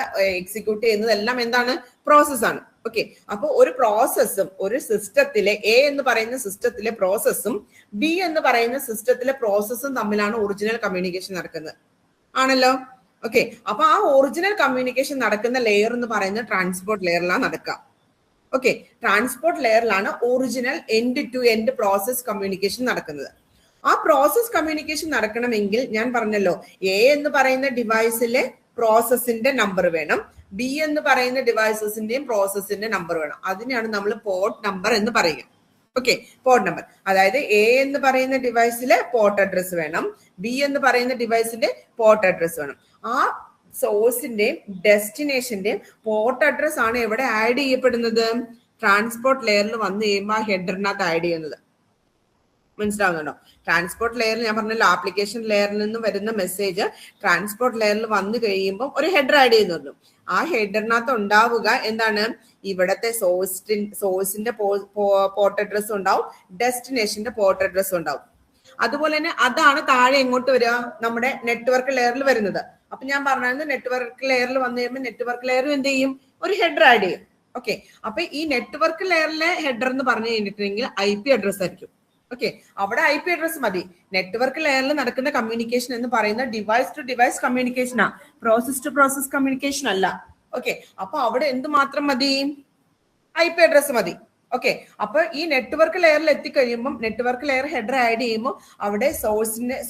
എക്സിക്യൂട്ട് ചെയ്യുന്നതെല്ലാം എന്താണ്, പ്രോസസ് ആണ്. ഓക്കെ, അപ്പൊ ഒരു പ്രോസസ്സും ഒരു സിസ്റ്റത്തിലെ A എന്ന് പറയുന്ന സിസ്റ്റത്തിലെ പ്രോസസ്സും B എന്ന് പറയുന്ന സിസ്റ്റത്തിലെ പ്രോസസ്സും തമ്മിലാണ് ഒറിജിനൽ കമ്മ്യൂണിക്കേഷൻ നടക്കുന്നത്, ആണല്ലോ. ഓക്കെ, അപ്പൊ ആ ഒറിജിനൽ കമ്മ്യൂണിക്കേഷൻ നടക്കുന്ന ലെയർ എന്ന് പറയുന്നത് ട്രാൻസ്പോർട്ട് ലെയറിലാണ് നടക്കുക. ഓക്കെ, ട്രാൻസ്പോർട്ട് ലെയറിലാണ് original end to end process communication നടക്കുന്നത്. ആ പ്രോസസ് കമ്മ്യൂണിക്കേഷൻ നടക്കണമെങ്കിൽ ഞാൻ പറഞ്ഞല്ലോ, A എന്ന് പറയുന്ന ഡിവൈസിലെ പ്രോസസ്സിന്റെ നമ്പർ വേണം, ബി എന്ന് പറയുന്ന ഡിവൈസസിന്റെയും പ്രോസസ്സിന്റെ നമ്പർ വേണം. അതിനെയാണ് നമ്മൾ പോർട്ട് നമ്പർ എന്ന് പറയുക. Okay, port number. അതായത് എ എന്ന് പറയുന്ന ഡിവൈസിലെ പോർട്ട് അഡ്രസ് വേണം, ബി എന്ന് പറയുന്ന ഡിവൈസിന്റെ പോർട്ട് അഡ്രസ് വേണം. ആ സോഴ്സിന്റെയും ഡെസ്റ്റിനേഷന്റെയും പോർട്ട് അഡ്രസ് ആണ് എവിടെ ആഡ് ചെയ്യപ്പെടുന്നത്? ട്രാൻസ്പോർട്ട് ലെയറിൽ വന്നു കഴിയുമ്പോൾ ആ ഹെഡറിനകത്ത് ആഡ് ചെയ്യുന്നത്. മനസ്സിലാവുന്നുണ്ടോ? ട്രാൻസ്പോർട്ട് ലെയറിൽ ഞാൻ പറഞ്ഞല്ലോ, ആപ്ലിക്കേഷൻ ലെയറിൽ നിന്ന് വരുന്ന മെസ്സേജ് ട്രാൻസ്പോർട്ട് ലെയറിൽ വന്നു കഴിയുമ്പോൾ ഒരു ഹെഡർ ആഡ് ചെയ്യുന്നു. ആ ഹെഡറിനകത്ത് ഉണ്ടാവുക എന്താണ്? ഇവിടത്തെ സോഴ്സിന്റെ പോർട്ട് അഡ്രസ് ഉണ്ടാവും, ഡെസ്റ്റിനേഷന്റെ പോർട്ട് അഡ്രസ് ഉണ്ടാവും. അതുപോലെ തന്നെ അതാണ് താഴെ എങ്ങോട്ട് വരിക? നമ്മുടെ നെറ്റ്വർക്ക് ലെയറിൽ വരുന്നത്. അപ്പൊ ഞാൻ പറഞ്ഞായിരുന്നു, നെറ്റ്വർക്ക് ലെയറിൽ വന്നു കഴിയുമ്പോൾ നെറ്റ്വർക്ക് ലെയർ എന്ത് ചെയ്യും? ഒരു ഹെഡർ ആഡ് ചെയ്യും. ഓക്കെ, അപ്പൊ ഈ നെറ്റ്വർക്ക് ലെയറിലെ ഹെഡർ എന്ന് പറഞ്ഞു കഴിഞ്ഞിട്ടുണ്ടെങ്കിൽ IP അഡ്രസ് ആയിരിക്കും. ഓക്കെ, അവിടെ IP അഡ്രസ് മതി. നെറ്റ്വർക്ക് ലെയറിൽ നടക്കുന്ന കമ്മ്യൂണിക്കേഷൻ എന്ന് പറയുന്ന ഡിവൈസ് ടു ഡിവൈസ് കമ്മ്യൂണിക്കേഷനാ, പ്രോസസ് ടു പ്രോസസ് കമ്മ്യൂണിക്കേഷൻ അല്ല. ഓക്കെ, അപ്പൊ അവിടെ എന്ത് മാത്രം മതി? IP അഡ്രസ് മതി. ഓക്കെ, അപ്പൊ ഈ നെറ്റ്വർക്ക് ലെയറിൽ എത്തിക്കഴിയുമ്പോൾ നെറ്റ്വർക്ക് ലെയർ ഹെഡർ ആഡ് ചെയ്യുമ്പോൾ അവിടെ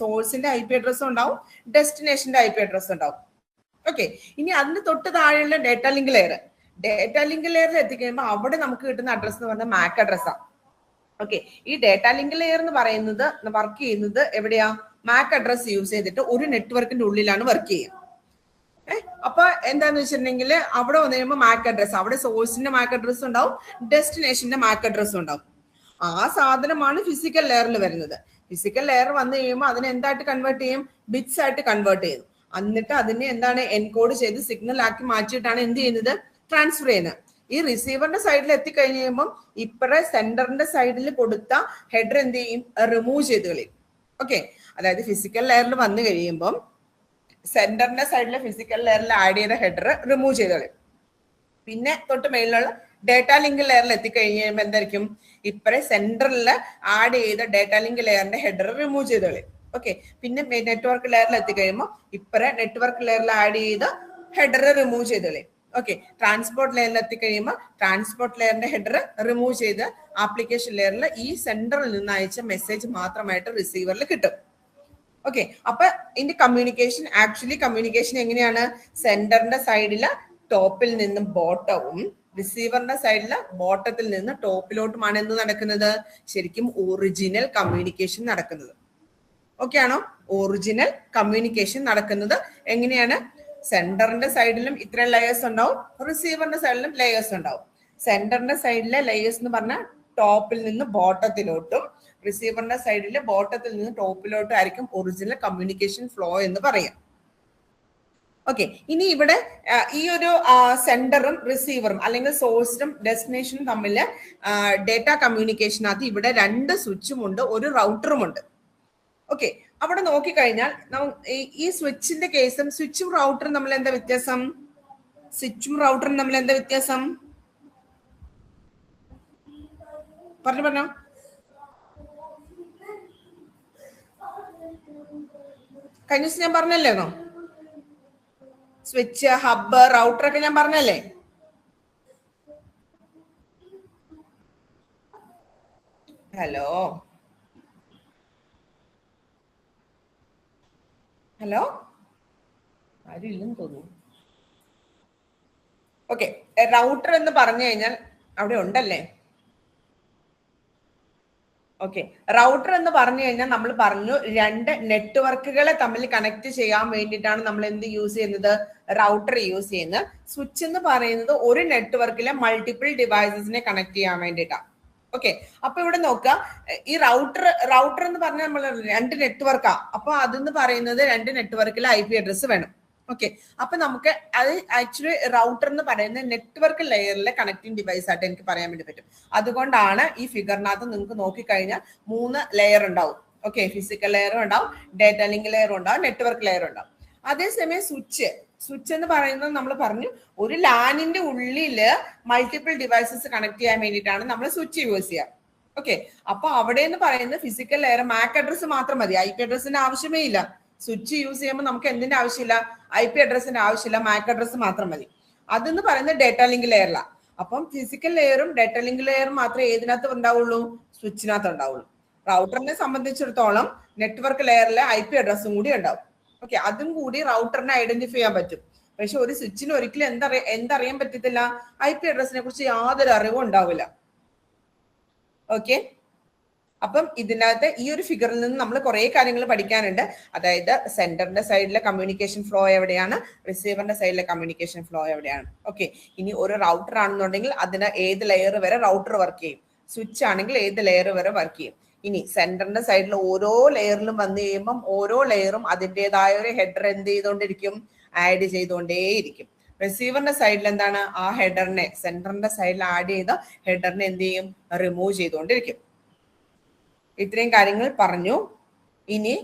സോഴ്സിന്റെ IP അഡ്രസ് ഉണ്ടാവും, ഡെസ്റ്റിനേഷന്റെ IP അഡ്രസ് ഉണ്ടാവും. ഓക്കെ, ഇനി അതിന് തൊട്ട് താഴെയുള്ള ഡേറ്റ ലിങ്ക് ലെയർ ലെയറിൽ എത്തിക്കഴിയുമ്പോൾ അവിടെ നമുക്ക് കിട്ടുന്ന അഡ്രസ് എന്ന് പറഞ്ഞാൽ MAC അഡ്രസ്സാണ്. ഓക്കെ, ഈ ഡേറ്റ ലിങ്ക് ലെയർ എന്ന് പറയുന്നത് വർക്ക് ചെയ്യുന്നത് എവിടെയാ? MAC അഡ്രസ് യൂസ് ചെയ്തിട്ട് ഒരു നെറ്റ്വർക്കിന്റെ ഉള്ളിലാണ് വർക്ക് ചെയ്യുക. അപ്പൊ എന്താന്ന് വെച്ചിട്ടുണ്ടെങ്കിൽ അവിടെ വന്നു കഴിയുമ്പോൾ MAC അഡ്രസ്, അവിടെ സോഴ്സിന്റെ MAC അഡ്രസ് ഉണ്ടാവും, ഡെസ്റ്റിനേഷന്റെ MAC അഡ്രസ് ഉണ്ടാവും. ആ സാധനമാണ് ഫിസിക്കൽ ലെയറിൽ വരുന്നത്. ഫിസിക്കൽ ലെയർ വന്നു കഴിയുമ്പോൾ അതിനെ എന്തായിട്ട് കൺവേർട്ട് ചെയ്യും? ബിറ്റ്സ് ആയിട്ട് കൺവേർട്ട് ചെയ്യും. എന്നിട്ട് അതിനെ എന്താണ്? എൻകോഡ് ചെയ്ത് സിഗ്നൽ ആക്കി മാറ്റിയിട്ടാണ് എന്ത് ചെയ്യുന്നത്? ട്രാൻസ്ഫർ ചെയ്യുന്നത്. ഈ റിസീവറിന്റെ സൈഡിൽ എത്തിക്കഴിഞ്ഞ് കഴിയുമ്പോൾ ഇപ്പറ സെന്ററിന്റെ സൈഡിൽ കൊടുത്ത ഹെഡർ എന്ത് ചെയ്യും? റിമൂവ് ചെയ്ത് കളയും. ഓക്കെ, അതായത് ഫിസിക്കൽ ലെയറിൽ വന്നു കഴിയുമ്പോൾ സെന്ററിന്റെ സൈഡിലെ ഫിസിക്കൽ ലെയറിൽ ആഡ് ചെയ്ത ഹെഡർ റിമൂവ് ചെയ്ത് കളയും. പിന്നെ തൊട്ട് മേളിലുള്ള ഡേറ്റ ലിങ്ക് ലെയറിൽ എത്തിക്കഴിഞ്ഞ് കഴിയുമ്പോൾ എന്തായിരിക്കും? ഇപ്പറ സെന്ററിൽ ആഡ് ചെയ്ത ഡേറ്റ ലിങ്ക് ലെയറിന്റെ ഹെഡർ റിമൂവ് ചെയ്ത് കളയും. ഓക്കെ, പിന്നെ നെറ്റ്വർക്ക് ലെയറിൽ എത്തിക്കഴിയുമ്പോൾ ഇപ്പറ നെറ്റ്വർക്ക് ലെയറിൽ ആഡ് ചെയ്ത ഹെഡർ റിമൂവ് ചെയ്ത് കളയും. ഓക്കെ, ട്രാൻസ്പോർട്ട് ലെയറിൽ എത്തിക്കഴിയുമ്പോൾ ട്രാൻസ്പോർട്ട് ലെയറിന്റെ ഹെഡർ റിമൂവ് ചെയ്ത് ആപ്ലിക്കേഷൻ ലെയറിൽ ഈ സെന്ററിൽ നിന്ന് അയച്ച മെസ്സേജ് മാത്രമായിട്ട് റിസീവറിൽ കിട്ടും. ഓക്കെ, അപ്പൊ ഇതിന്റെ കമ്മ്യൂണിക്കേഷൻ എങ്ങനെയാണ്? സെന്ററിന്റെ സൈഡില് ടോപ്പിൽ നിന്നും ബോട്ടവും റിസീവറിന്റെ സൈഡില് ബോട്ടത്തിൽ നിന്ന് ടോപ്പിലോട്ടുമാണ് എന്ത് നടക്കുന്നത്? ശരിക്കും ഒറിജിനൽ കമ്മ്യൂണിക്കേഷൻ നടക്കുന്നത്. ഓക്കെ ആണോ? ഒറിജിനൽ കമ്മ്യൂണിക്കേഷൻ നടക്കുന്നത് എങ്ങനെയാണ്? സെന്ററിന്റെ സൈഡിലും ഇത്ര ലെയേഴ്സ് ഉണ്ടാവും, റിസീവറിന്റെ സൈഡിലും ലെയേഴ്സ് ഉണ്ടാവും. സെന്ററിന്റെ സൈഡിലെ ലെയേഴ്സ് എന്ന് പറഞ്ഞാൽ ടോപ്പിൽ നിന്ന് ബോട്ടത്തിലോട്ടും റിസീവറിന്റെ സൈഡിലെ ബോട്ടത്തിൽ നിന്ന് ടോപ്പിലോട്ടും ആയിരിക്കും ഒറിജിനൽ കമ്മ്യൂണിക്കേഷൻ ഫ്ലോ എന്ന് പറയാം. ഓക്കെ, ഇനി ഇവിടെ ഈ ഒരു സെന്ററും റിസീവറും അല്ലെങ്കിൽ സോഴ്സും ഡെസ്റ്റിനേഷനും തമ്മിൽ ഡേറ്റ കമ്മ്യൂണിക്കേഷനകത്ത് ഇവിടെ 2 സ്വിച്ചും ഉണ്ട്, ഒരു റൗട്ടറും ഉണ്ട്. ഓക്കെ, അവിടെ നോക്കിക്കഴിഞ്ഞാൽ ഈ സ്വിച്ചിന്റെ കേസും സ്വിച്ചും റൗട്ടറും തമ്മിൽ എന്താ വ്യത്യാസം? പറഞ്ഞോ. കഴിഞ്ഞ ദിവസം ഞാൻ പറഞ്ഞല്ലേന്നോ? സ്വിച്ച്, ഹബ്ബ്, റൗട്ടർ ഒക്കെ ഞാൻ പറഞ്ഞല്ലേ? ഹലോ ആരും ഇല്ലെന്ന് തോന്നുന്നു. ഓക്കെ, റൗട്ടർ എന്ന് പറഞ്ഞു കഴിഞ്ഞാൽ അവിടെ ഉണ്ടല്ലേ? ഓക്കെ, റൗട്ടർ എന്ന് പറഞ്ഞു കഴിഞ്ഞാൽ നമ്മൾ പറഞ്ഞു 2 നെറ്റ്വർക്കുകളെ തമ്മിൽ കണക്ട് ചെയ്യാൻ വേണ്ടിയിട്ടാണ് നമ്മൾ എന്ത് യൂസ് ചെയ്യുന്നത്? റൗട്ടർ യൂസ് ചെയ്യുന്നത്. സ്വിച്ച് എന്ന് പറയുന്നത് ഒരു നെറ്റ്വർക്കിലെ മൾട്ടിപ്പിൾ ഡിവൈസസിനെ കണക്ട് ചെയ്യാൻ വേണ്ടിയിട്ടാണ്. ഓക്കെ, അപ്പൊ ഇവിടെ നോക്കുക, ഈ റൗട്ടർ എന്ന് പറഞ്ഞാൽ നമ്മൾ 2 നെറ്റ്വർക്കാ. അപ്പൊ അതെന്ന് പറയുന്നത് 2 നെറ്റ്വർക്കിലെ IP അഡ്രസ് വേണം. ഓക്കെ, അപ്പൊ നമുക്ക് അത് ആക്ച്വലി റൗട്ടർ എന്ന് പറയുന്നത് നെറ്റ്വർക്ക് ലെയറിലെ കണക്റ്റിംഗ് ഡിവൈസ് ആയിട്ട് എനിക്ക് പറയാൻ വേണ്ടി പറ്റും. അതുകൊണ്ടാണ് ഈ ഫിഗറിനകത്ത് നിങ്ങൾക്ക് നോക്കിക്കഴിഞ്ഞാൽ 3 ലെയർ ഉണ്ടാവും. ഓക്കെ, ഫിസിക്കൽ ലെയറും ഉണ്ടാവും, ഡേറ്റ ലിങ്ക് ലെയറും ഉണ്ടാവും, നെറ്റ്വർക്ക് ലെയറും ഉണ്ടാവും. അതേസമയം സ്വിച്ച് എന്ന് പറയുന്നത് നമ്മൾ പറഞ്ഞു ഒരു ലാനിന്റെ ഉള്ളില് മൾട്ടിപ്പിൾ ഡിവൈസസ് കണക്ട് ചെയ്യാൻ വേണ്ടിയിട്ടാണ് നമ്മൾ സ്വിച്ച് യൂസ് ചെയ്യുക. ഓക്കെ, അപ്പൊ അവിടെ എന്ന് പറയുന്നത് ഫിസിക്കൽ ലെയർ MAC അഡ്രസ് മാത്രം മതി, IP അഡ്രസ്സിന്റെ ആവശ്യമേ ഇല്ല. സ്വിച്ച് യൂസ് ചെയ്യുമ്പോൾ നമുക്ക് എന്തിന്റെ ആവശ്യമില്ല? IP അഡ്രസ്സിന്റെ ആവശ്യമില്ല, MAC അഡ്രസ് മാത്രം മതി. അതെന്ന് പറയുന്നത് ഡേറ്റ ലിങ്ക് ലെയറിലാണ്. അപ്പം ഫിസിക്കൽ ലെയറും ഡേറ്റ ലിങ്ക് ലെയറും മാത്രമേ ഏതിനകത്ത് ഉണ്ടാവുള്ളൂ? സ്വിച്ചിനകത്ത് ഉണ്ടാവുള്ളൂ. റൗട്ടറിനെ സംബന്ധിച്ചിടത്തോളം നെറ്റ്വർക്ക് ലെയറിലെ IP അഡ്രസ്സും കൂടി ഉണ്ടാവും. ഓക്കെ, അതും കൂടി റൗട്ടറിനെ ഐഡന്റിഫൈ ചെയ്യാൻ പറ്റും. പക്ഷെ ഒരു സ്വിച്ചിന് ഒരിക്കലും എന്തറിയാൻ പറ്റത്തില്ല, IP അഡ്രസ്സിനെ കുറിച്ച് യാതൊരു അറിവും ഉണ്ടാവില്ല. ഓക്കെ, അപ്പം ഇതിനകത്ത് ഈ ഒരു ഫിഗറിൽ നിന്ന് നമ്മൾ കുറെ കാര്യങ്ങൾ പഠിക്കാനുണ്ട്. അതായത് സെന്ററിന്റെ സൈഡിലെ കമ്മ്യൂണിക്കേഷൻ ഫ്ലോ എവിടെയാണ്, റിസീവറിന്റെ സൈഡിലെ കമ്മ്യൂണിക്കേഷൻ ഫ്ലോ എവിടെയാണ്. ഓക്കെ, ഇനി ഒരു റൗട്ടർ ആണെന്നുണ്ടെങ്കിൽ അതിന് ഏത് ലെയർ വരെ റൗട്ടർ വർക്ക് ചെയ്യും, സ്വിച്ച് ആണെങ്കിൽ ഏത് ലെയർ വരെ വർക്ക് ചെയ്യും. ഇനി സെന്ററിന്റെ സൈഡിൽ ഓരോ ലെയറിലും വന്നു കഴിയുമ്പം ഓരോ ലെയറും അതിൻ്റെതായ ഒരു ഹെഡർ എന്ത് ചെയ്തുകൊണ്ടിരിക്കും, ആഡ് ചെയ്തുകൊണ്ടേയിരിക്കും. റിസീവറിന്റെ സൈഡിൽ എന്താണ്, ആ ഹെഡറിനെ സെന്ററിന്റെ സൈഡിൽ ആഡ് ചെയ്ത ഹെഡറിനെ എന്ത് ചെയ്യും, റിമൂവ് ചെയ്തുകൊണ്ടിരിക്കും. ഇത്രയും കാര്യങ്ങൾ പറഞ്ഞു. ഇനി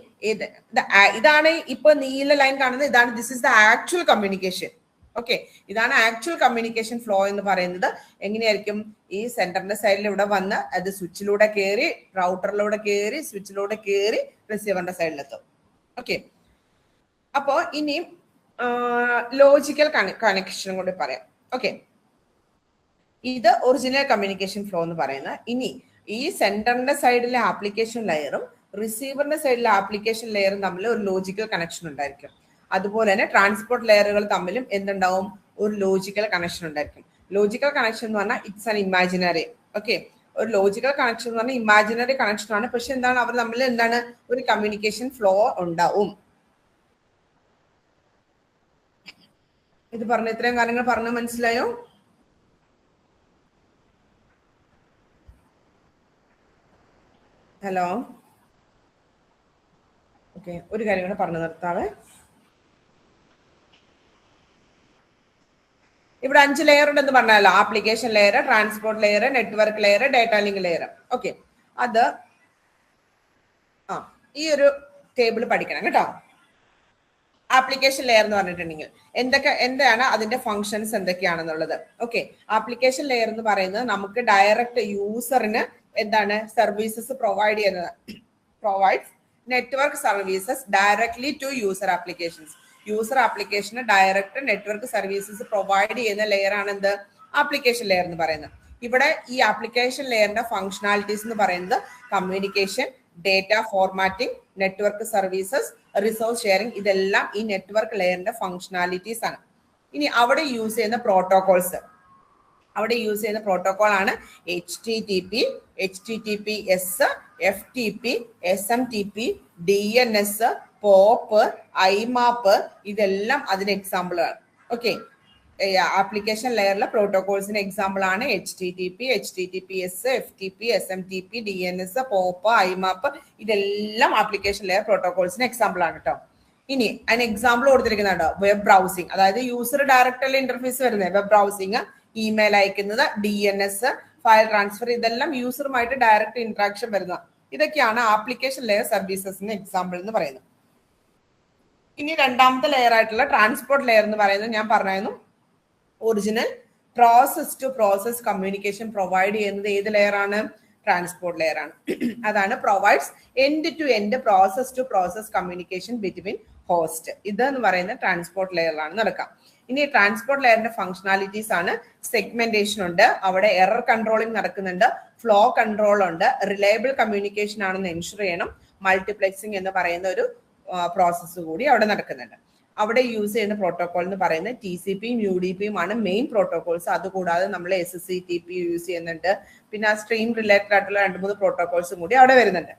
ഇതാണ് ഇപ്പൊ നീല ലൈൻ കാണുന്നത്, ഇതാണ് this is the actual communication. Okay, ഇതാണ് ആക്ച്വൽ കമ്മ്യൂണിക്കേഷൻ ഫ്ലോ എന്ന് പറയുന്നത്. എങ്ങനെയായിരിക്കും, ഈ സെന്ററിന്റെ സൈഡിൽ ഇവിടെ വന്ന് അത് സ്വിച്ചിലൂടെ കയറി, റൗട്ടറിലൂടെ കയറി, സ്വിച്ചിലൂടെ കയറി റിസീവറിന്റെ സൈഡിലെത്തും. ഓക്കെ, അപ്പോ ഇനി ലോജിക്കൽ കണക്ഷൻ കൂടി പറയാം. ഓക്കെ, ഇത് ഒറിജിനൽ കമ്മ്യൂണിക്കേഷൻ ഫ്ലോ എന്ന് പറയുന്നത്. ഇനി ഈ സെന്ററിന്റെ സൈഡിലെ ആപ്ലിക്കേഷൻ ലെയറും റിസീവറിന്റെ സൈഡിലെ ആപ്ലിക്കേഷൻ ലെയറും തമ്മിൽ ഒരു ലോജിക്കൽ കണക്ഷൻ ഉണ്ടായിരിക്കും. അതുപോലെ തന്നെ ട്രാൻസ്പോർട്ട് ലെയറുകൾ തമ്മിലും എന്തുണ്ടാവും, ഒരു ലോജിക്കൽ കണക്ഷൻ ഉണ്ടായിരിക്കും. ലോജിക്കൽ കണക്ഷൻ എന്ന് പറഞ്ഞാൽ ഇറ്റ്സ് ആൻ ഇമാജിനറി. ഓക്കെ, ഒരു ലോജിക്കൽ കണക്ഷൻ എന്ന് പറഞ്ഞാൽ ഇമാജിനറി കണക്ഷൻ ആണ്. പക്ഷെ എന്താണ്, അവർ തമ്മിൽ എന്താണ്, ഒരു കമ്മ്യൂണിക്കേഷൻ ഫ്ലോ ഉണ്ടാവും. ഇത് പറഞ്ഞ ഇത്രയും കാര്യങ്ങൾ പറഞ്ഞു മനസ്സിലായോ? ഹലോ, ഓക്കെ, ഒരു കാര്യം കൂടെ പറഞ്ഞു നിർത്താവേ. ഇവിടെ 5 ലെയർ ഉണ്ടെന്ന് പറഞ്ഞാലോ, application layer, transport layer, network layer, data link layer. Okay, അത് ഈ ഒരു ടേബിൾ പഠിക്കണം കേട്ടോ. ആപ്ലിക്കേഷൻ ലെയർ എന്ന് പറഞ്ഞിട്ടുണ്ടെങ്കിൽ എന്താണ് അതിന്റെ ഫങ്ഷൻസ് എന്തൊക്കെയാണെന്നുള്ളത്. ഓക്കെ, ആപ്ലിക്കേഷൻ ലെയർ എന്ന് പറയുന്നത് നമുക്ക് ഡയറക്റ്റ് യൂസറിന് എന്താണ് സർവീസസ് പ്രൊവൈഡ് ചെയ്യുന്നത്, provides network services directly to user applications. User ആപ്ലിക്കേഷന് ഡയറക്റ്റ് നെറ്റ്വർക്ക് സർവീസസ് പ്രൊവൈഡ് ചെയ്യുന്ന ലെയർ ആണ് എന്ത്, ആപ്ലിക്കേഷൻ ലെയർ എന്ന് പറയുന്നത്. ഇവിടെ ഈ ആപ്ലിക്കേഷൻ ലെയറിന്റെ ഫങ്ഷണാലിറ്റീസ് എന്ന് പറയുന്നത് communication, data formatting, network services, resource sharing, ഇതെല്ലാം ഈ നെറ്റ്വർക്ക് ലെയറിന്റെ ഫങ്ഷണാലിറ്റീസ് ആണ്. ഇനി അവിടെ യൂസ് ചെയ്യുന്ന പ്രോട്ടോകോൾസ്, അവിടെ യൂസ് ചെയ്യുന്ന പ്രോട്ടോകോൾ ആണ് HTTP, HTTPS, FTP, SMTP, DNS, POP, IMAP, ഇതെല്ലാം അതിന് എക്സാമ്പിളാണ്. ഓക്കെ, ആപ്ലിക്കേഷൻ ലെയറിലെ പ്രോട്ടോകോൾസിന് എക്സാമ്പിൾ ആണ് HTTP, HTTPS, FTP, SMTP, DNS, POP, IMAP, ഇതെല്ലാം ആപ്ലിക്കേഷൻ ലെയർ പ്രോട്ടോകോൾസിന് എക്സാമ്പിൾ ആണ് കേട്ടോ. ഇനി അതിന് എക്സാമ്പിൾ കൊടുത്തിരിക്കുന്നുണ്ടോ, വെബ് ബ്രൗസിംഗ്, അതായത് യൂസർ ഡയറക്റ്റ് ഇന്റർഫേസ് വരുന്നത്, വെബ് ബ്രൗസിംഗ്, ഇമെയിൽ അയക്കുന്നത്, DNS, ഫയൽ ട്രാൻസ്ഫർ, ഇതെല്ലാം യൂസറുമായിട്ട് ഡയറക്റ്റ് ഇന്ററാക്ഷൻ വരുന്ന, ഇതൊക്കെയാണ് ആപ്ലിക്കേഷൻ ലെയർ സർവീസസിന് എക്സാമ്പിൾ എന്ന് പറയുന്നത്. ഇനി രണ്ടാമത്തെ ലെയർ ആയിട്ടുള്ള ട്രാൻസ്പോർട്ട് ലെയർ എന്ന് പറയുന്നത് ഞാൻ പറഞ്ഞായിരുന്നു, original process to process communication provide ചെയ്യുന്നത് ഏത് ലെയർ ആണ്, ട്രാൻസ്പോർട്ട് ലെയർ ആണ്. അതാണ് provides end to end process to process communication between host. ഇതെന്ന് പറയുന്നത് ട്രാൻസ്പോർട്ട് ലെയറിലാണ് നടക്കാം. ഇനി ട്രാൻസ്പോർട്ട് ലെയറിന്റെ ഫങ്ഷണാലിറ്റീസ് ആണ് സെഗ്മെന്റേഷൻ ഉണ്ട്, അവിടെ എറർ കൺട്രോളിംഗ് നടക്കുന്നുണ്ട്, ഫ്ലോ കൺട്രോൾ ഉണ്ട്, റിലയബിൾ കമ്മ്യൂണിക്കേഷൻ ആണെന്ന് എൻഷുർ ചെയ്യണം, മൾട്ടിപ്ലെക്സിംഗ് എന്ന് പറയുന്ന ഒരു പ്രോസസ്സ് കൂടി അവിടെ നടക്കുന്നുണ്ട്. അവിടെ യൂസ് ചെയ്യുന്ന പ്രോട്ടോകോൾ എന്ന് പറയുന്നത് TCPയും UDPയും ആണ് മെയിൻ പ്രോട്ടോകോൾസ്. അതുകൂടാതെ നമ്മൾ SCTP യൂസ് ചെയ്യുന്നുണ്ട്. പിന്നെ ആ സ്ട്രീം റിലേറ്റഡ് ആയിട്ടുള്ള 2-3 പ്രോട്ടോകോൾസും കൂടി അവിടെ വരുന്നുണ്ട്.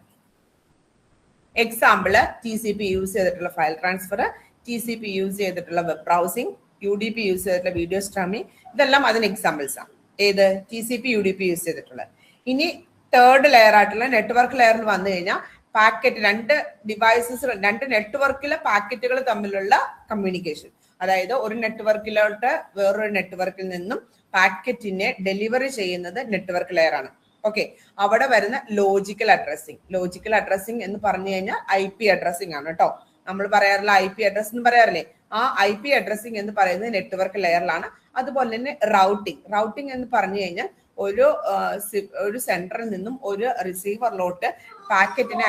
എക്സാമ്പിള് TCP യൂസ് ചെയ്തിട്ടുള്ള ഫയൽ ട്രാൻസ്ഫർ, TCP യൂസ് ചെയ്തിട്ടുള്ള വെബ് ബ്രൗസിംഗ്, UDP യൂസ് ചെയ്തിട്ടുള്ള വീഡിയോ സ്ട്രീമിംഗ്, ഇതെല്ലാം അതിന് എക്സാമ്പിൾസ് ആണ്. ഏത്, TCP UDP യൂസ് ചെയ്തിട്ടുള്ളത്. ഇനി തേർഡ് ലെയർ ആയിട്ടുള്ള നെറ്റ്വർക്ക് ലെയറിൽ വന്നു കഴിഞ്ഞാൽ പാക്കറ്റ്, 2 ഡിവൈസസ്, 2 നെറ്റ്വർക്കിലെ പാക്കറ്റുകൾ തമ്മിലുള്ള കമ്മ്യൂണിക്കേഷൻ, അതായത് ഒരു നെറ്റ്വർക്കിലോട്ട് വേറൊരു നെറ്റ്വർക്കിൽ നിന്നും പാക്കറ്റിനെ ഡെലിവറി ചെയ്യുന്നത് നെറ്റ്വർക്ക് ലെയർ ആണ്. ഓക്കെ, അവിടെ വരുന്ന ലോജിക്കൽ അഡ്രസ്സിംഗ്, ലോജിക്കൽ അഡ്രസ്സിംഗ് എന്ന് പറഞ്ഞു കഴിഞ്ഞാൽ IP അഡ്രസ്സിംഗ് ആണ് കേട്ടോ. നമ്മൾ പറയാറില്ല IP അഡ്രസ് എന്ന് പറയാറില്ലേ, ആ IP അഡ്രസ്സിംഗ് എന്ന് പറയുന്നത് നെറ്റ്വർക്ക് ലെയറിലാണ്. അതുപോലെ തന്നെ റൗട്ടിംഗ് എന്ന് പറഞ്ഞു കഴിഞ്ഞാൽ ഒരു സെന്ററിൽ നിന്നും ഒരു റിസീവറിലോട്ട് പാക്കറ്റിനെ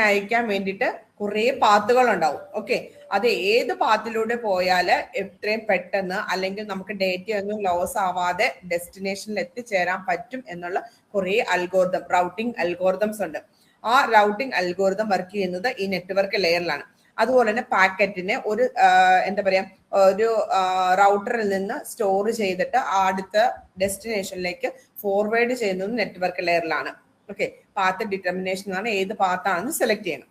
അയക്കാൻ വേണ്ടിയിട്ട് കുറെ പാത്തുകൾ ഉണ്ടാവും. ഓക്കെ, അത് ഏത് പാത്തിലൂടെ പോയാല് എത്രയും പെട്ടെന്ന്, അല്ലെങ്കിൽ നമുക്ക് ഡേറ്റ ഒന്നും ലോസ് ആവാതെ ഡെസ്റ്റിനേഷനിൽ എത്തിച്ചേരാൻ പറ്റും എന്നുള്ള കുറെ റൗട്ടിംഗ് അൽഗോരിതംസ് ഉണ്ട്. ആ റൗട്ടിംഗ് അൽഗോരിതം വർക്ക് ചെയ്യുന്നത് ഈ നെറ്റ്വർക്ക് ലെയറിലാണ്. അതുപോലെ തന്നെ പാക്കറ്റിനെ ഒരു എന്താ പറയാ ഒരു റൗട്ടറിൽ നിന്ന് സ്റ്റോർ ചെയ്തിട്ട് അടുത്ത ഡെസ്റ്റിനേഷനിലേക്ക് ഫോർവേഡ് ചെയ്യുന്നത് നെറ്റ്വർക്ക് ലെയറിലാണ്. ഓക്കെ, പാത്ത് ഡിറ്റർമിനേഷൻ എന്നാണ് ഏത് പാത്താണെന്ന് സെലക്ട് ചെയ്യണം.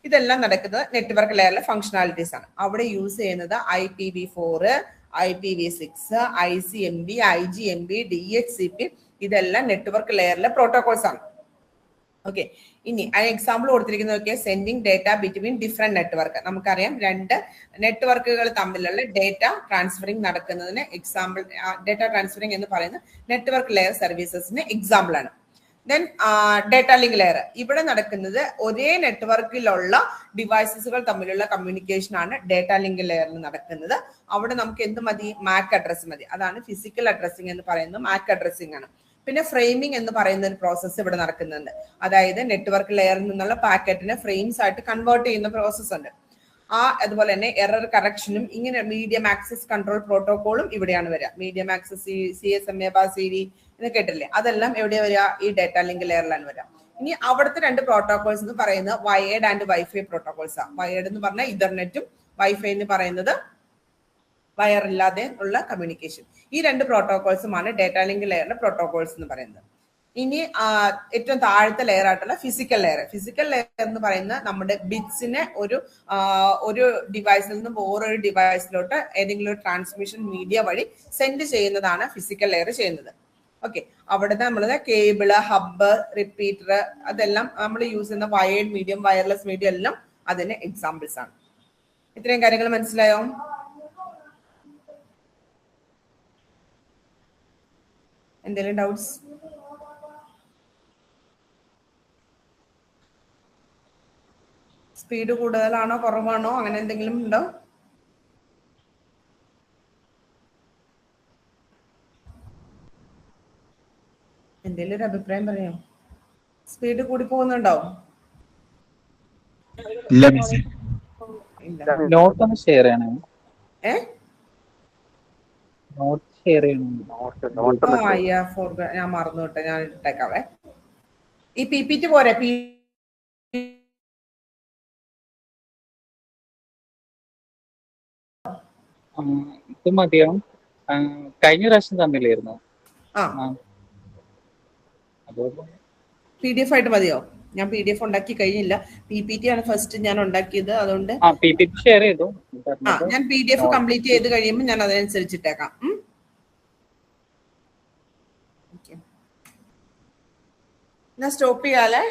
ഇതെല്ലാം നടക്കുന്നത് നെറ്റ്വർക്ക് ലെയറിലെ ഫംഗ്ഷനാലിറ്റീസ് ആണ്. അവിടെ യൂസ് ചെയ്യുന്നത് IPv4, IPv6, ICMP, IGMP, DHCP, ഇതെല്ലാം നെറ്റ്വർക്ക് ലെയറിലെ പ്രോട്ടോകോൾസ് ആണ്. ഓക്കെ, ഇനി അതിന് എക്സാമ്പിൾ കൊടുത്തിരിക്കുന്നത് നോക്കിയാൽ sending data between different network. നമുക്കറിയാം രണ്ട് നെറ്റ്വർക്കുകൾ തമ്മിലുള്ള ഡേറ്റ ട്രാൻസ്ഫറിങ് നടക്കുന്നതിന് എക്സാമ്പിൾ, ഡേറ്റ ട്രാൻസ്ഫറിങ് എന്ന് പറയുന്നത് നെറ്റ്വർക്ക് ലെയർ സർവീസസിന് എക്സാമ്പിൾ ആണ്. ദെൻ ഡേറ്റ ലിങ്ക് ലെയർ, ഇവിടെ നടക്കുന്നത് ഒരേ നെറ്റ്വർക്കിലുള്ള ഡിവൈസസുകൾ തമ്മിലുള്ള കമ്മ്യൂണിക്കേഷൻ ആണ് ഡേറ്റ ലിങ്ക് ലെയറിൽ നടക്കുന്നത്. അവിടെ നമുക്ക് എന്ത് മതി? മാക് അഡ്രസ് മതി. അതാണ് ഫിസിക്കൽ അഡ്രസ്സിംഗ് എന്ന് പറയുന്നത്, മാക് അഡ്രസ്സിംഗ് ആണ്. പിന്നെ ഫ്രെയിമിംഗ് എന്ന് പറയുന്ന ഒരു പ്രോസസ്സ് ഇവിടെ നടക്കുന്നുണ്ട്. അതായത് നെറ്റ്വർക്ക് ലെയറിൽ നിന്നുള്ള പാക്കറ്റിനെ ഫ്രെയിംസ് ആയിട്ട് കൺവേർട്ട് ചെയ്യുന്ന പ്രോസസ്സ് ഉണ്ട്. അതുപോലെ തന്നെ എറർ കറക്ഷനും ഇങ്ങനെ മീഡിയം ആക്സസ് കൺട്രോൾ പ്രോട്ടോകോളും ഇവിടെയാണ് വരിക. മീഡിയം ആക്സസ് CSMA CD എന്ന് കേട്ടില്ലേ, അതെല്ലാം എവിടെയാ വരിക? ഈ ഡേറ്റ ലിങ്ക് ലെയറിലാണ് വരിക. ഇനി അവിടുത്തെ രണ്ട് പ്രോട്ടോകോൾസ് എന്ന് പറയുന്നത് വയേർഡ് ആൻഡ് വൈഫൈ പ്രോട്ടോകോൾസ് ആണ്. വയേർഡ് എന്ന് പറഞ്ഞാൽ ഇഥർനെറ്റും, വൈഫൈ എന്ന് പറയുന്നത് വയർ ഇല്ലാതെ ഉള്ള കമ്മ്യൂണിക്കേഷൻ. ഈ രണ്ട് പ്രോട്ടോകോൾസുമാണ് ഡേറ്റ ലിങ്ക് ലെയറിന്റെ പ്രോട്ടോകോൾസ് എന്ന് പറയുന്നത്. ഇനി ഏറ്റവും താഴത്തെ ലെയർ ആയിട്ടുള്ള ഫിസിക്കൽ ലെയർ. ഫിസിക്കൽ ലെയർ എന്ന് പറയുന്നത് നമ്മുടെ ബിറ്റ്സിനെ ഒരു ഡിവൈസിൽ നിന്ന് വേറൊരു ഡിവൈസിലോട്ട് ഏതെങ്കിലും ഒരു ട്രാൻസ്മിഷൻ മീഡിയ വഴി സെൻഡ് ചെയ്യുന്നതാണ് ഫിസിക്കൽ ലെയർ ചെയ്യുന്നത്. ഓക്കെ, അവിടെ നമ്മൾ കേബിള്, ഹബ്ബ്, റിപ്പീറ്റർ, അതെല്ലാം നമ്മൾ യൂസ് ചെയ്യുന്ന വയേർഡ് മീഡിയം, വയർലെസ് മീഡിയം എല്ലാം അതിന് എക്സാമ്പിൾസ് ആണ്. ഇത്രയും കാര്യങ്ങൾ മനസ്സിലായോ? എന്തെങ്കിലും ഡൗട്ട്സ്? സ്പീഡ് കൂടുതലാണോ കുറവാണോ അങ്ങനെ എന്തെങ്കിലും ഉണ്ടോ? എന്തെങ്കിലും ഒരു അഭിപ്രായം പറയാം. സ്പീഡ് കൂടി പോകുന്നുണ്ടോ? നോട്ട് ഒന്ന് ഷെയർ ചെയ്യണേ. നോട്ട് ഷെയർ ചെയ്യണം. ഞാൻ മറന്നു വിട്ടെ, ഞാൻ ഇട്ടേക്കാവേ. ഈ PPT പോരെ? ഇത് മതിയോ? കഴിഞ്ഞ പ്രാവശ്യം തമ്മിലായിരുന്നു. PDF ആയിട്ട് മതിയോ? ഞാൻ PDF ഉണ്ടാക്കി കഴിഞ്ഞില്ല. PPT ആണ് ഫസ്റ്റ് ഞാൻ ഉണ്ടാക്കിയത്, അതുകൊണ്ട് PPT ഷെയർ ചെയ്തു. ഞാൻ PDF കംപ്ലീറ്റ് ചെയ്ത് കഴിയുമ്പോൾ ഞാൻ അതിനനുസരിച്ചിട്ടേക്കാം. ഞാൻ സ്റ്റോപ്പ് ചെയ്യാലേ?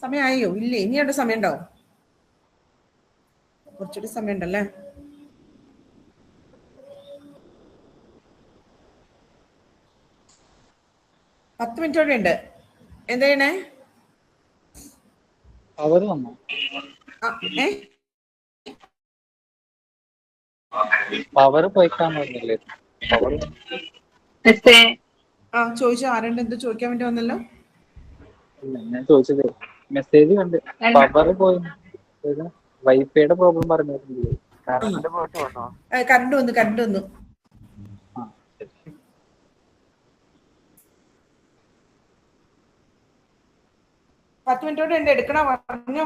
സമയമായോ? ഇല്ലേ, ഇനിയുടെ സമയം ഉണ്ടോ? കുറച്ചുകൂടി സമയം ഉണ്ടല്ലേ? പത്ത് മിനിറ്റ് കൂടെ ഉണ്ട്. എന്താ ചെയ്യണേ? പവർ വന്നോ? പവർ പോയിക്കാൻ പറഞ്ഞില്ലേ? ചോദിച്ചു. ആരുണ്ട്? എന്ത് ചോദിക്കാൻ വേണ്ടി വന്നല്ലോ? ഞാൻ ചോദിച്ചത് മെസ്സേജ് കണ്ട് പവർ പോയി, വൈഫൈയുടെ പ്രോബ്ലം പറഞ്ഞിട്ടില്ലേ? കറണ്ട് വന്നു. 10 മിനിറ്റോടെ ഉണ്ട്. എടുക്കണോ? പറഞ്ഞോ.